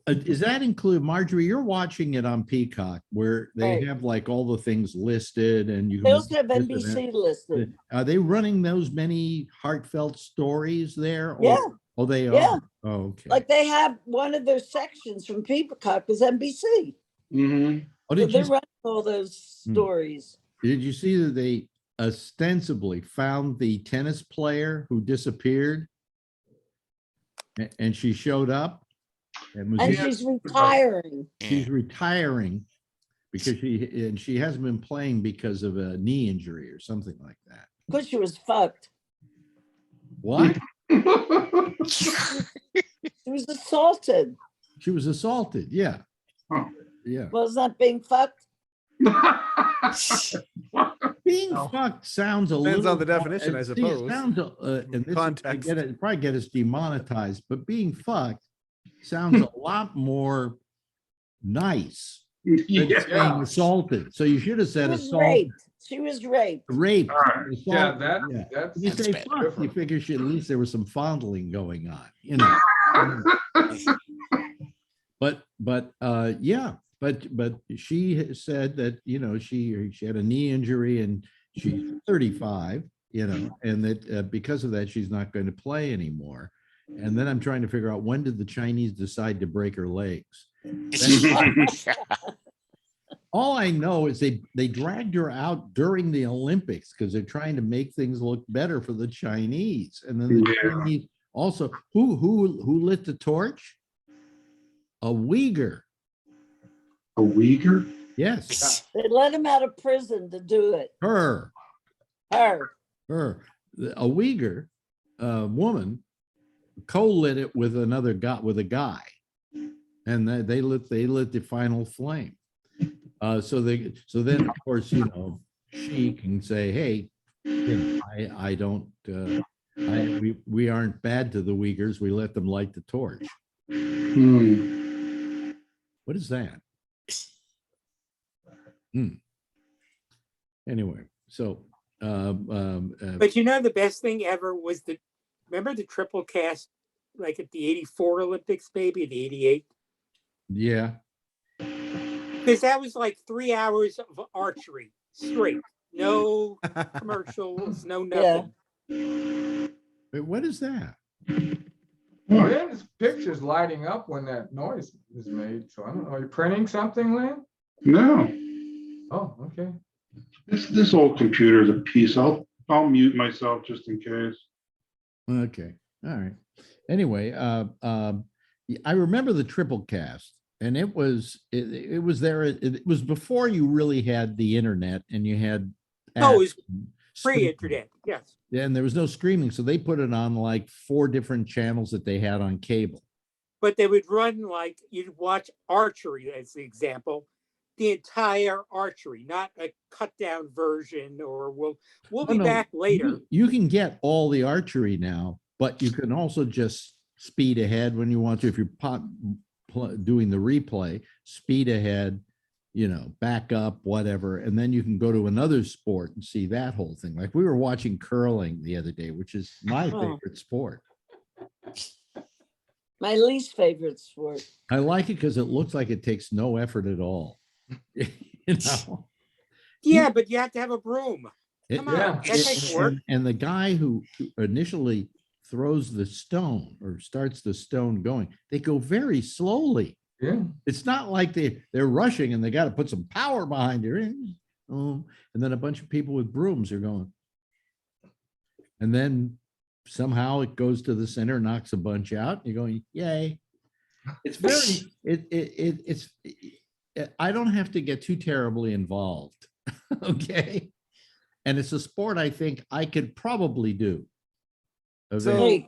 Does that include, Marjorie, you're watching it on Peacock where they have like all the things listed and you They can. also have NBC listed. Are they running those many heartfelt stories there? Or- Yeah. Oh, they are? Yeah. Oh, okay. Like they have one of their sections from Peacock is NBC. Oh, So did they're you, running all those stories. did you see that they ostensibly found the tennis player who disappeared? And she showed up? And And she's retiring. she's retiring because she hasn't been playing because of a knee injury or something like that. Because she was fucked. What? She was assaulted. She was assaulted. Yeah. Oh. Yeah. Wasn't that being fucked? Being fucked sounds a Depends little. on the definition, I it suppose. sounds, and this Context. probably get us demonetized, but being fucked sounds a lot more nice than Yeah. being assaulted. So you should have She said was assault. raped. She was raped. Raped. All right. Yeah, assault, that's. When you say bad. fuck, you Different. figure at least there was some fondling going on, you know. But yeah, but she has said that, you know, she had a knee injury and she's 35, you know, and that because of that, she's not going to play anymore. And then I'm trying to figure out, when did the Chinese decide to break her legs? All I know is they dragged her out during the Olympics because they're trying to make things look better for the Chinese. And then the Chinese also, who lit the torch? A Uyghur. A Uyghur? Yes, They let him out of prison to do it. her. Her. A Uyghur woman co-lit it with another guy, with a guy, and they lit the final flame. So then of course, you know, she can say, hey, you know, I don't we aren't bad to the Uyghurs, we let them light the torch. What is that? Anyway, so But you know, the best thing ever was remember the triple cast, like at the 84 Olympics, maybe the 88? yeah. Because that was like 3 hours of archery straight. No commercials, no nothing. Wait, what is that? Well, there's pictures lighting up when that noise is made. So I don't know. Are you printing something, Lynn? No, Oh, okay. this old computer is a piece. I'll mute myself just in case. Okay, all right. Anyway, I remember the triple cast, and it was there. It was before you really had the internet, and you had No, it was streaming. pre-internet. Yes. And there was no streaming, so they put it on like 4 different channels that they had on cable. But they would run, like, you'd watch archery as the example, the entire archery, not a cut down version, or we'll be back later. You can get all the archery now, but you can also just speed ahead when you want to. If you doing the replay, speed ahead, back up, whatever. And then you can go to another sport and see that whole thing. Like we were watching curling the other day, which is my favorite sport. My least favorite sport. I like it because it looks like it takes no effort at all. Yeah, but you have to have a broom. Come on, that takes work. And the guy who initially throws the stone or starts the stone going, they go very slowly. Yeah. It's not like they're rushing and they got to put some power behind it. And then a bunch of people with brooms are going. And then somehow it goes to the center, knocks a bunch out. You're going, yay. It's very, it's I don't have to get too terribly involved. Okay. And it's a sport I think I could probably do. So,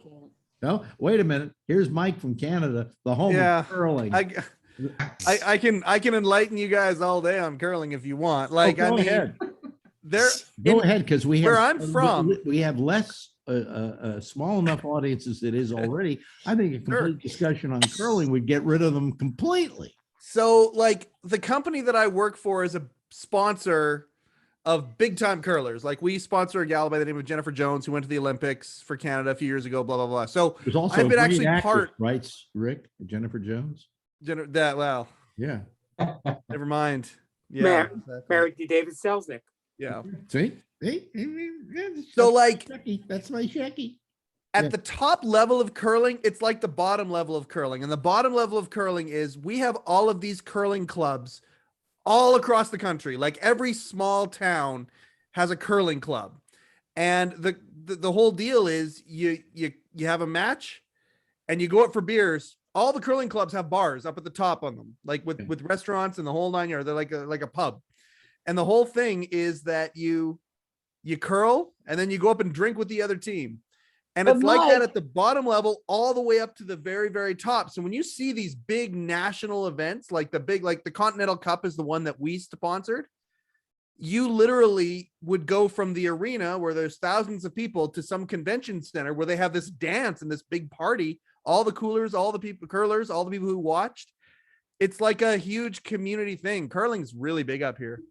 no, wait a minute. Here's Mike from Canada, the home of curling. I can enlighten you guys all day on curling if you want. Like, go ahead. Go ahead, because we have where I'm from, we have less small enough audiences that is already. I think a complete discussion on curling would get rid of them completely. So, like, the company that I work for is a sponsor of big time curlers. Like, we sponsor a gal by the name of Jennifer Jones who went to the Olympics for Canada a few years ago, blah, blah, blah. So there's also I've been actually actress, right, Rick? Jennifer Jones? Yeah. Never mind. Yeah. Married to David Selznick. Yeah. See? So, like, that's my Shecky. At the top level of curling, it's like the bottom level of curling. And the bottom level of curling is we have all of these curling clubs all across the country. Like every small town has a curling club. And the whole deal is you have a match and you go out for beers. All the curling clubs have bars up at the top on them, like with restaurants and the whole 9 yards. They're like a pub. And the whole thing is that you curl and then you go up and drink with the other team. And it's like that at the bottom level, all the way up to the very, very top. So when you see these big national events, like the Continental Cup is the one that we sponsored, you literally would go from the arena where there's thousands of people to some convention center where they have this dance and this big party, all the coolers, all the people, curlers, all the people who watched. It's like a huge community thing. Curling's really big up here.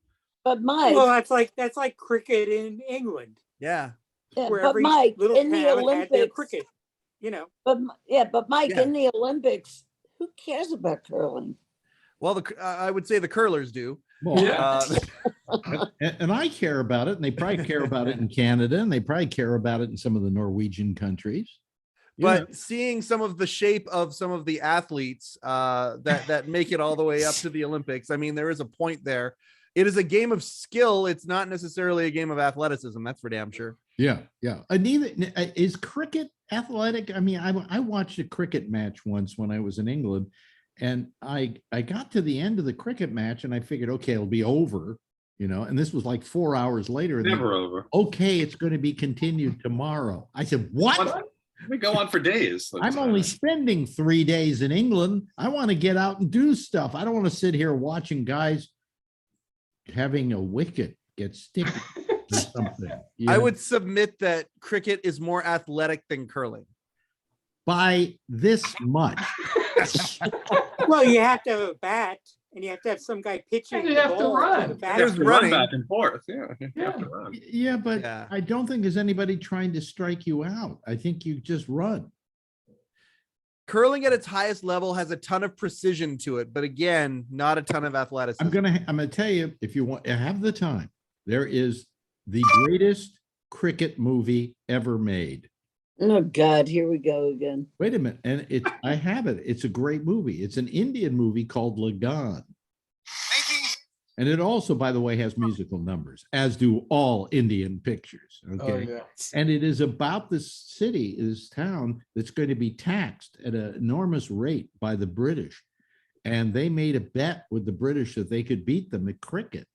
But Mike, well, that's like cricket in England. Yeah. Yeah, where but every Mike, little in the town had their Olympics, cricket, But Mike, in the Olympics, who cares about curling? Well, I would say the curlers do. Well, and I care about it, and they probably care about it in Canada, and they probably care about it in some of the Norwegian countries. But seeing some of the shape of some of the athletes that make it all the way up to the Olympics, I mean, there is a point there. It is a game of skill. It's not necessarily a game of athleticism. That's for damn sure. Yeah. And even is cricket athletic? I mean, I watched a cricket match once when I was in England, and I got to the end of the cricket match and I figured, okay, it'll be over, and this was like 4 hours later. Never over. Okay, it's going to be continued tomorrow. I said, what? We go on for days. I'm only spending 3 days in England. I want to get out and do stuff. I don't want to sit here watching guys having a wicket get sticky or something. I would submit that cricket is more athletic than curling. By this much. Well, you have to have a bat and you have to have some guy pitching. And you have to run. There's running back and forth. Yeah. Yeah, but I don't think there's anybody trying to strike you out. I think you just run. Curling at its highest level has a ton of precision to it, but again, not a ton of athleticism. I'm gonna tell you, if you want to have the time, there is the greatest cricket movie ever made. Oh God, here we go again. Wait a minute, and I have it. It's a great movie. It's an Indian movie called Lagan. And it also, by the way, has musical numbers, as do all Indian pictures. Okay. Oh, yeah. And it is about this city, this town that's going to be taxed at an enormous rate by the British. And they made a bet with the British that they could beat them at cricket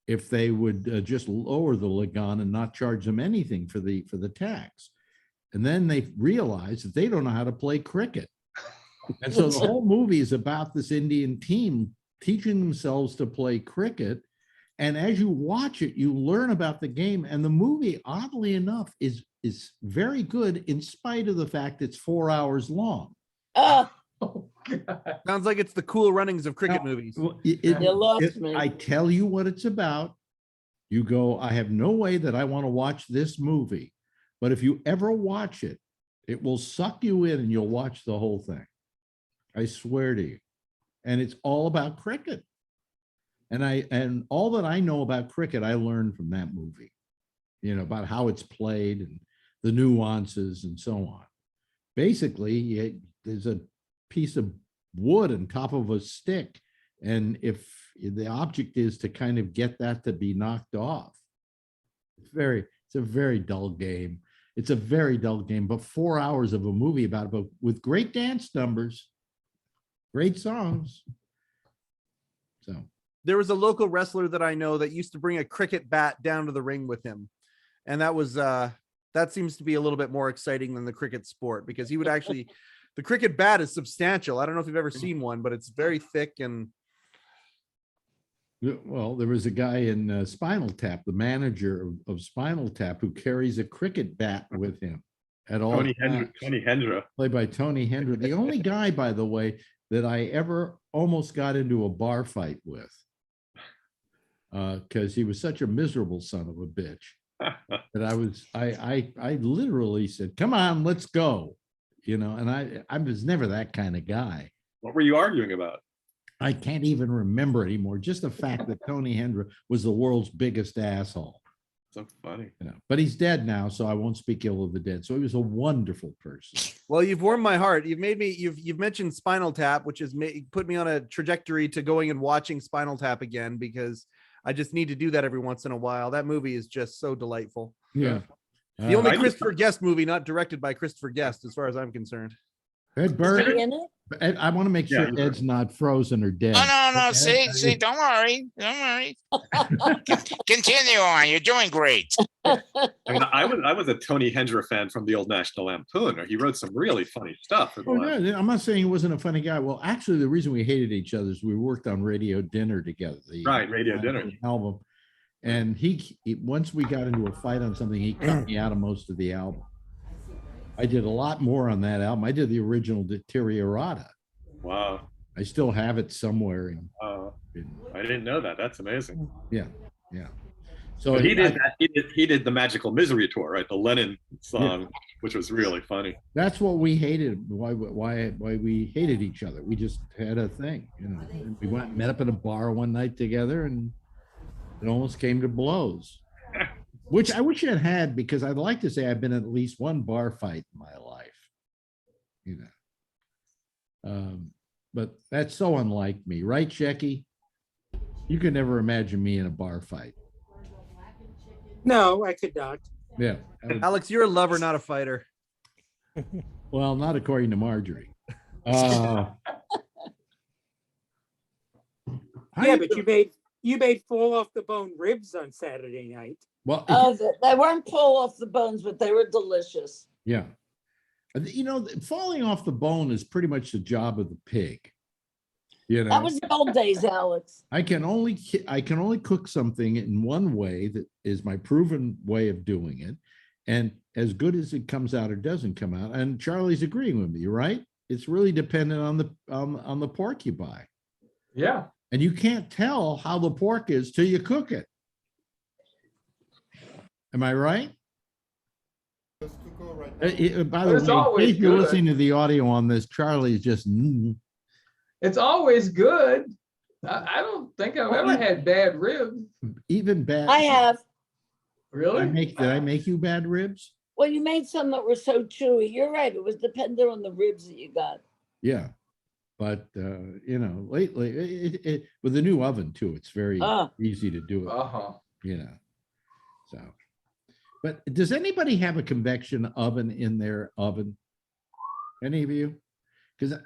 if they would just lower the Lagan and not charge them anything for the tax. And then they realized that they don't know how to play cricket. And so the whole movie is about this Indian team teaching themselves to play cricket. And as you watch it, you learn about the game. And the movie, oddly enough, is very good in spite of the fact it's 4 hours long. Oh, God. Sounds like it's the Cool Runnings of cricket movies. Well, You lost me. I tell you what it's about. You go, I have no way that I want to watch this movie, but if you ever watch it, it will suck you in and you'll watch the whole thing. I swear to you. And it's all about cricket. And all that I know about cricket, I learned from that movie, about how it's played and the nuances and so on. Basically, there's a piece of wood on top of a stick. And if the object is to kind of get that to be knocked off, it's a very dull game. It's a very dull game, but 4 hours of a movie about it, but with great dance numbers, great songs. So There was a local wrestler that I know that used to bring a cricket bat down to the ring with him. And that seems to be a little bit more exciting than the cricket sport, because he would actually, the cricket bat is substantial. I don't know if you've ever seen one, but it's very thick. And well, there was a guy in Spinal Tap, the manager of Spinal Tap, who carries a cricket bat with him at all Tony times. Hendra. Played by Tony Hendra. The only guy, by the way, that I ever almost got into a bar fight with, because he was such a miserable son of a bitch that I literally said, "Come on, let's go," and I was never that kind of guy. What were you arguing about? I can't even remember anymore. Just the fact that Tony Hendra was the world's biggest asshole. So funny. But he's dead now, so I won't speak ill of the dead. So he was a wonderful person. well, you've warmed my heart. You've mentioned Spinal Tap, which has put me on a trajectory to going and watching Spinal Tap again, because I just need to do that every once in a while. That movie is just so delightful. Yeah. The only Christopher Guest movie not directed by Christopher Guest, as far as I'm concerned. Ed Is Bird, he in it? Ed, I want to make sure Yeah. Ed's not frozen or dead. No. See, don't worry. Continue on. You're doing great. I mean, I was a Tony Hendra fan from the old National Lampoon. He wrote some really funny stuff. Oh, no, I'm not saying he wasn't a funny guy. Well, actually, the reason we hated each other is we worked on Radio Dinner together. Radio Dinner album. And he once we got into a fight on something, he cut me out of most of the album. I did a lot more on that album. I did the original Deteriorata. Wow. I still have it somewhere. I didn't know that. That's amazing. Yeah. So he did that. He did the Magical Misery tour, right? The Lennon song, which was really funny. That's what we hated. Why we hated each other. We just had a thing, We went and met up at a bar one night together, and it almost came to blows. Which I wish I had, because I'd like to say I've been in at least one bar fight in my life, but that's so unlike me, right, Shecky? You could never imagine me in a bar fight. No, I could not. Yeah. Alex, you're a lover, not a fighter. Well, not according to Marjorie. Yeah, but you made fall off the bone ribs on Saturday night. Well, They weren't pull off the bones, but they were delicious. yeah. Falling off the bone is pretty much the job of the pig. That was the old days, Alex. I can only cook something in one way that is my proven way of doing it, and as good as it comes out or doesn't come out. And Charlie's agreeing with me, right? It's really dependent on the pork you buy. Yeah. And you can't tell how the pork is till you cook it. Am I right? By It's the way, always if you're good. listening to the audio on this, Charlie is just. It's always good. I don't think I've ever had bad ribs. Even bad. I have. Really? Did I make you bad ribs? Well, you made some that were so chewy. You're right. It was dependent on the ribs that you got. Yeah. But, lately, with the new oven too, it's very easy to do it. So. But does anybody have a convection oven in their oven? Any of you? Because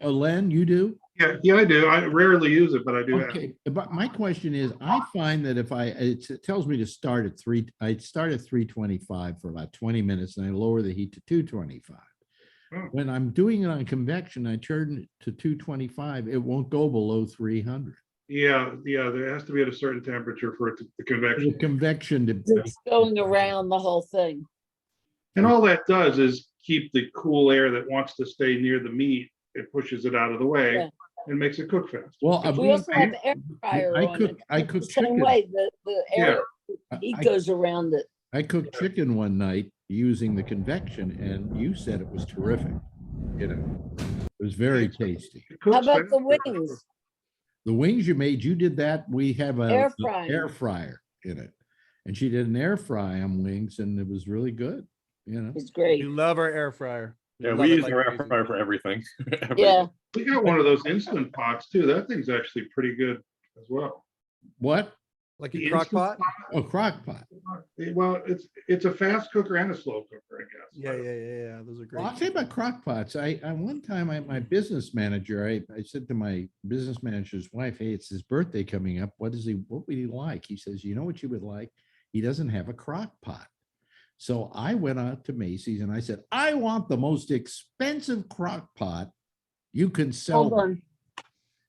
Len, you do? Yeah, I do. I rarely use it, but I do. Okay, but my question is, I find that if it tells me to start at 325 for about 20 minutes, and I lower the heat to 225. When I'm doing it on convection, I turn it to 225. It won't go below 300. Yeah. There has to be at a certain temperature for it to the convection. The convection to It's going around the whole thing. And all that does is keep the cool air that wants to stay near the meat it pushes it out of the way Yeah. and makes it cook fast. Well, We also have air fryer I on cook- it. I It's cook the same chicken. way. The air heat I- goes around it. I cooked chicken one night using the convection, and you said it was terrific. You know, it was very tasty. It How cooks about the faster. wings? The wings you made, you did that. We have a Air a fryer. air fryer in it, and she did an air fry on wings, and it was really good. You know, It's great. You love our air fryer. Yeah, Love we it use like our air crazy. fryer for everything. Yeah. We got one of those instant pots too. That thing's actually pretty good as well. what? Like The a crock Instant pot? Oh, crock pot. Well, it's a fast cooker and a slow cooker, I guess. Yeah. Those are great. Well, I'll tell you about crock pots. I one time, my business manager, I said to my business manager's wife, "Hey, it's his birthday coming up. What would he like?" He says, "You know what you would like? He doesn't have a crock pot." So I went out to Macy's and I said, "I want the most expensive crock pot you can sell." Hold on.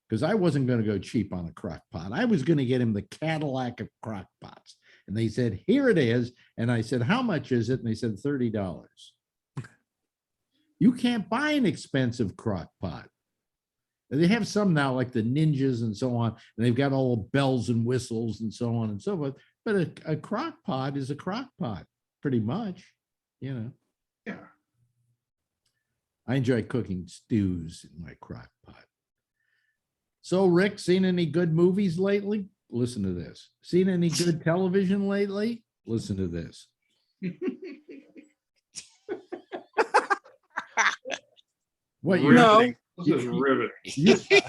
Because I wasn't going to go cheap on a crock pot. I was going to get him the Cadillac of crock pots. And they said, "Here it is." And I said, "How much is it?" And they said, $30. You can't buy an expensive crock pot. And they have some now, like the Ninjas and so on, and they've got all the bells and whistles and so on and so forth. But a crock pot is a crock pot, pretty much, you know. Yeah. I enjoy cooking stews in my crock pot. So, Rick, seen any good movies lately? Listen to this. Seen any good television lately? Listen to this. What you No. This is riveting.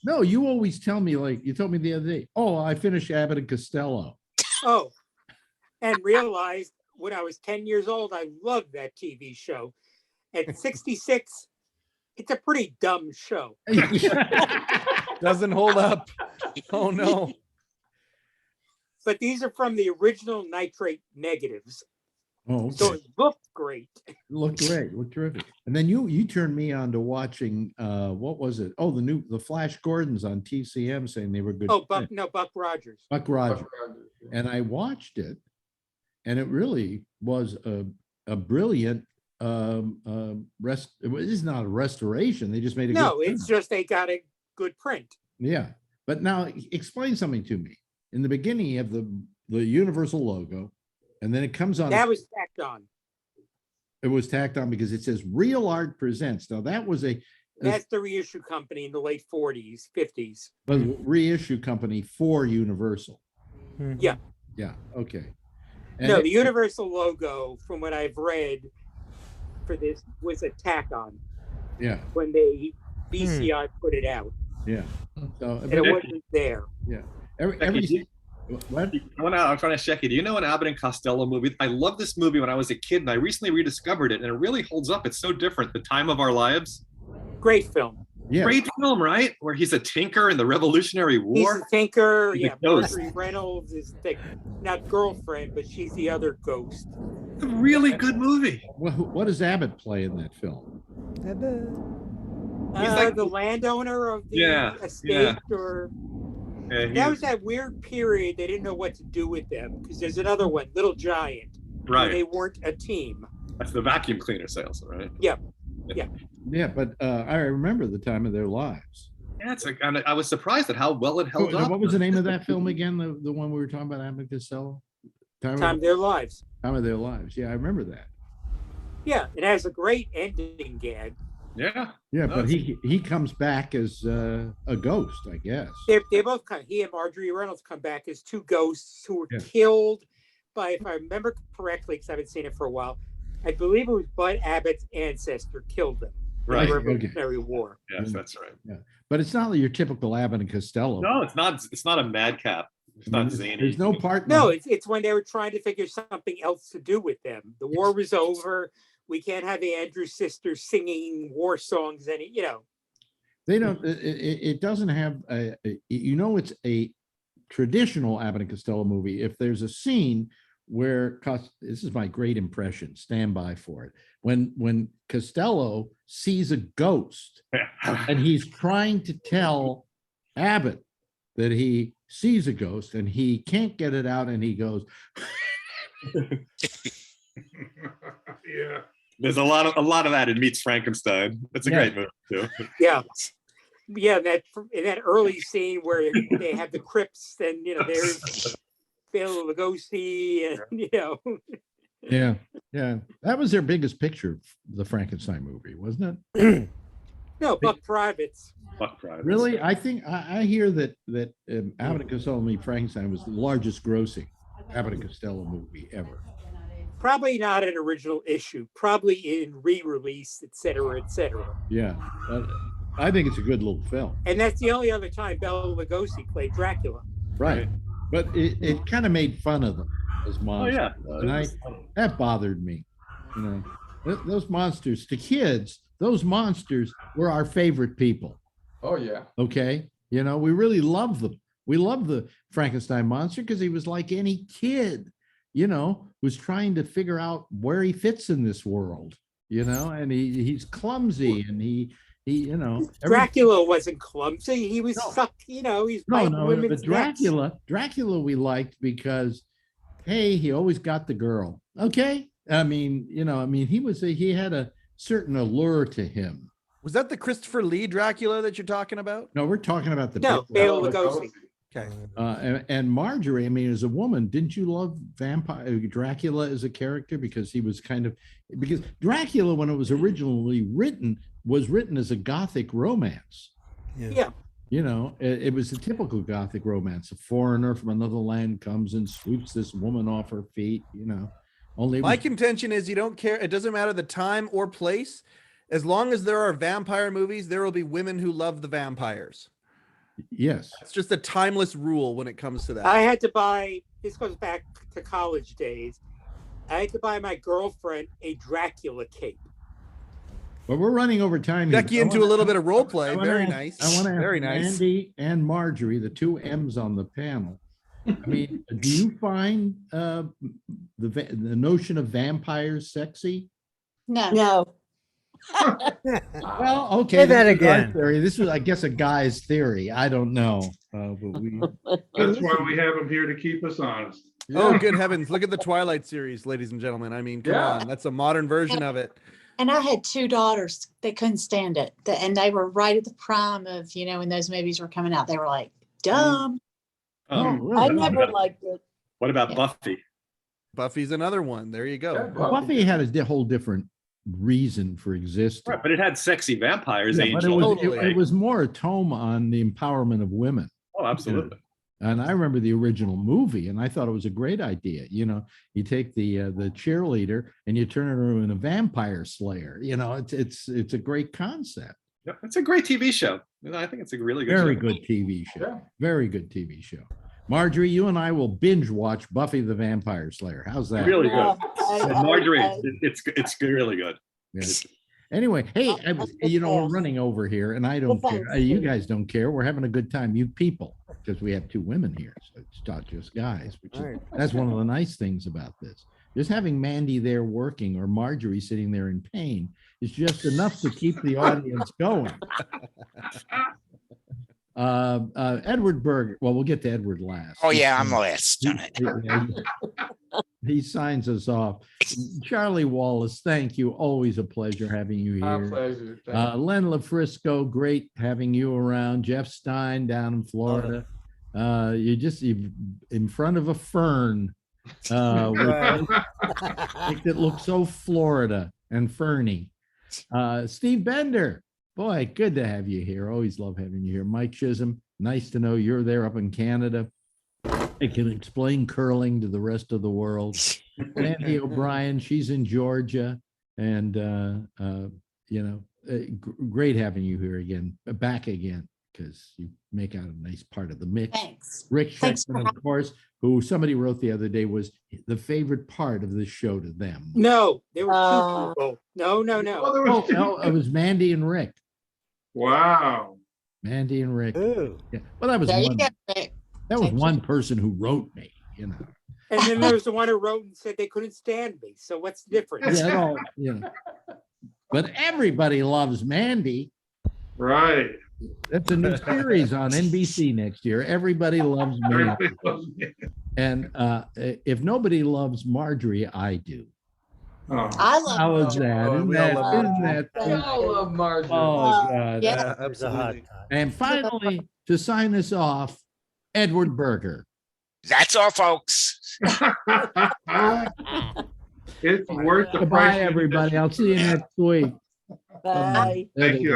No, you always tell me, like you told me the other day. Oh, I finished Abbott and Costello. Oh, and realized when I was 10 years old, I loved that TV show. At 66, it's a pretty dumb show. Doesn't hold up. Oh no. But these are from the original nitrate negatives. Oh, So okay. it looked great. Looked great, looked terrific. And then you turned me on to watching what was it? Oh, the Flash Gordons on TCM saying they were good. Oh, Buck Rogers. Buck Rogers. And I watched it, and it really was a brilliant it is not a restoration. They just made a No, good it's film. just they got a good print. Yeah. But now explain something to me. In the beginning, you have the Universal logo, and then it comes on. That was tacked on. It was tacked on because it says Real Art Presents. Now that was That's the reissue company in the late 40s, 50s. a reissue company for Universal. Yeah. Yeah. Okay. And No, it- the Universal logo, from what I've read for this, was a tack on Yeah. when they BCI put it out. Yeah. So And it wasn't there. yeah. Becky, What? I'm trying to check it. Do you know an Abbott and Costello movie? I love this movie when I was a kid, and I recently rediscovered it, and it really holds up. It's so different. The Time of Our Lives. Great film. Yeah. Great film, right? Where he's a tinker in the Revolutionary He's War. a tinker. He's a Yeah, ghost. Marjorie Reynolds is the, not girlfriend, but she's the other ghost. It's a really good movie. What does Abbott play in that film? He's like- The landowner of the Yeah, estate, yeah. or Yeah, that was that weird period. They didn't know what to do with them because there's another one, Little Giant. where right. They weren't a team. That's the vacuum cleaner sales, right? Yeah, but I remember the time of their lives. Yeah, and I was surprised at how well it held up. What was the name of that film again? The one we were talking about, Abbott and Costello? Time of Their Lives. Time of Their Lives. Yeah, I remember that. Yeah, it has a great ending gag. Yeah. Yeah, No, but it's- he comes back as a ghost, I guess. They both come. He and Marjorie Reynolds come back as two ghosts who were Yeah. killed by, if I remember correctly, because I haven't seen it for a while, I believe it was Bud Abbott's ancestor killed them in Right, the okay. Revolutionary War. Yes, that's right. But it's not like your typical Abbott and Costello. No, it's not. It's not a madcap. It's not zany. There's no part. No, it's when they were trying to figure something else to do with them. The war was over. We can't have Andrew's sister singing war songs They don't. It doesn't have. It's a traditional Abbott and Costello movie. If there's a scene where this is my great impression, stand by for it. When Costello sees a ghost and he's trying to tell Abbott that he sees a ghost and he can't get it out, and he goes, Yeah. There's a lot of that in Meets Frankenstein. It's a great movie too. Yeah. Yeah, in that early scene where they have the crypts, and there's Bela Lugosi, and Yeah. That was their biggest picture, the Frankenstein movie, wasn't it? no, Buck Privates. Really? I think I hear that Abbott and Costello Meet Frankenstein was the largest grossing Abbott and Costello movie ever. Probably not an original issue, probably in re-release, et cetera, et cetera. Yeah. I think it's a good little film. And that's the only other time Bela Lugosi played Dracula. Right. But it kind of made fun of them as monsters. Oh, yeah. And that bothered me. Those monsters, to kids, those monsters were our favorite people. Oh, yeah. Okay. We really love them. We love the Frankenstein monster because he was like any kid, who's trying to figure out where he fits in this world, and he's clumsy and he Dracula wasn't clumsy. He was he's biting women's necks. Dracula we liked because, hey, he always got the girl. Okay. He had a certain allure to him. Was that the Christopher Lee Dracula that you're talking about? No, we're talking about the Bela Lugosi. Okay. And Marjorie, as a woman, didn't you love Dracula as a character? Because he was because Dracula, when it was originally written, was written as a Gothic romance. Yeah. It was a typical Gothic romance. A foreigner from another land comes and sweeps this woman off her feet, My contention is you don't care. It doesn't matter the time or place. As long as there are vampire movies, there will be women who love the vampires. Yes. It's just a timeless rule when it comes to that. I had to buy, this goes back to college days, I had to buy my girlfriend a Dracula cape. But we're running over time. Back you into a little bit of role play. Very nice. I want to have very nice. Andy and Marjorie, the two M's on the panel. Do you find the notion of vampires sexy? No. Well, okay. Say that again. Theory. This was, I guess, a guy's theory. I don't know. That's why we have him here, to keep us honest. Oh, good heavens. Look at the Twilight series, ladies and gentlemen. Come on. That's a modern version of it. And I had two daughters. They couldn't stand it. And they were right at the prime of, when those movies were coming out. They were like, dumb. Really? I never liked it. What about Buffy? Buffy's another one. There you go. Buffy had a whole different reason for existing. Right, but it had sexy vampires. Yeah, but it was more a tome on the empowerment of women. Oh, absolutely. And I remember the original movie, and I thought it was a great idea. You take the cheerleader and you turn her into a vampire slayer. It's a great concept. Yeah, it's a great TV show. I think it's a really good Very show. good TV show. Yeah. Very good TV show. Marjorie, you and I will binge watch Buffy the Vampire Slayer. How's that? Really good. I- Marjorie, I- it's really good. Yes. Anyway, hey, we're running over here, and I don't Well, care. thanks. You guys don't care. We're having a good time, you people, because we have two women here, so it's not just guys. That's one of the nice things about this. Just having Mandy there working or Marjorie sitting there in pain is just enough to keep the audience going. Edward Berger. Well, we'll get to Edward last. Oh, yeah, I'm last on it. He signs us off. Charlie Wallace, thank you. Always a pleasure having you My here. pleasure. Thank you. Len LaFrisco, great having you around. Jeff Stein down in Florida. You're in front of a fern. It looks so Florida and ferny. Steve Bender. Boy, good to have you here. Always love having you here. Mike Chisholm, nice to know you're there up in Canada. I can explain curling to the rest of the world. Andy O'Brien, she's in Georgia. And, great having you here again, back again, because you make out a nice part of the mix. Thanks. Rick Thanks for Schechtman, of course, who somebody wrote the other day was the favorite part of the show to them. No, there were two people. No. Oh, No, it was Mandy and Rick. wow. Mandy and Rick. Ooh. Yeah. Well, that was There you one. go, Rick. That was Thank you. one person who wrote me. And then there was the one who wrote and said they couldn't stand me. So what's the difference? Yeah, But everybody loves Mandy. Right. That's a new series on NBC next year. Everybody loves Mandy. Everybody loves me. And if nobody loves Marjorie, I do. Oh, I love How was margarine. that? Oh, Isn't we all that, love isn't that We fun? all love margarine. Oh, God. Yeah. Yeah, It's a hot absolutely. time. And finally, to sign us off, Edward Berger. That's all, folks. it's worth the price. Goodbye, of everybody. admission I'll for see you that. next week. Bye. There Thank they you, go.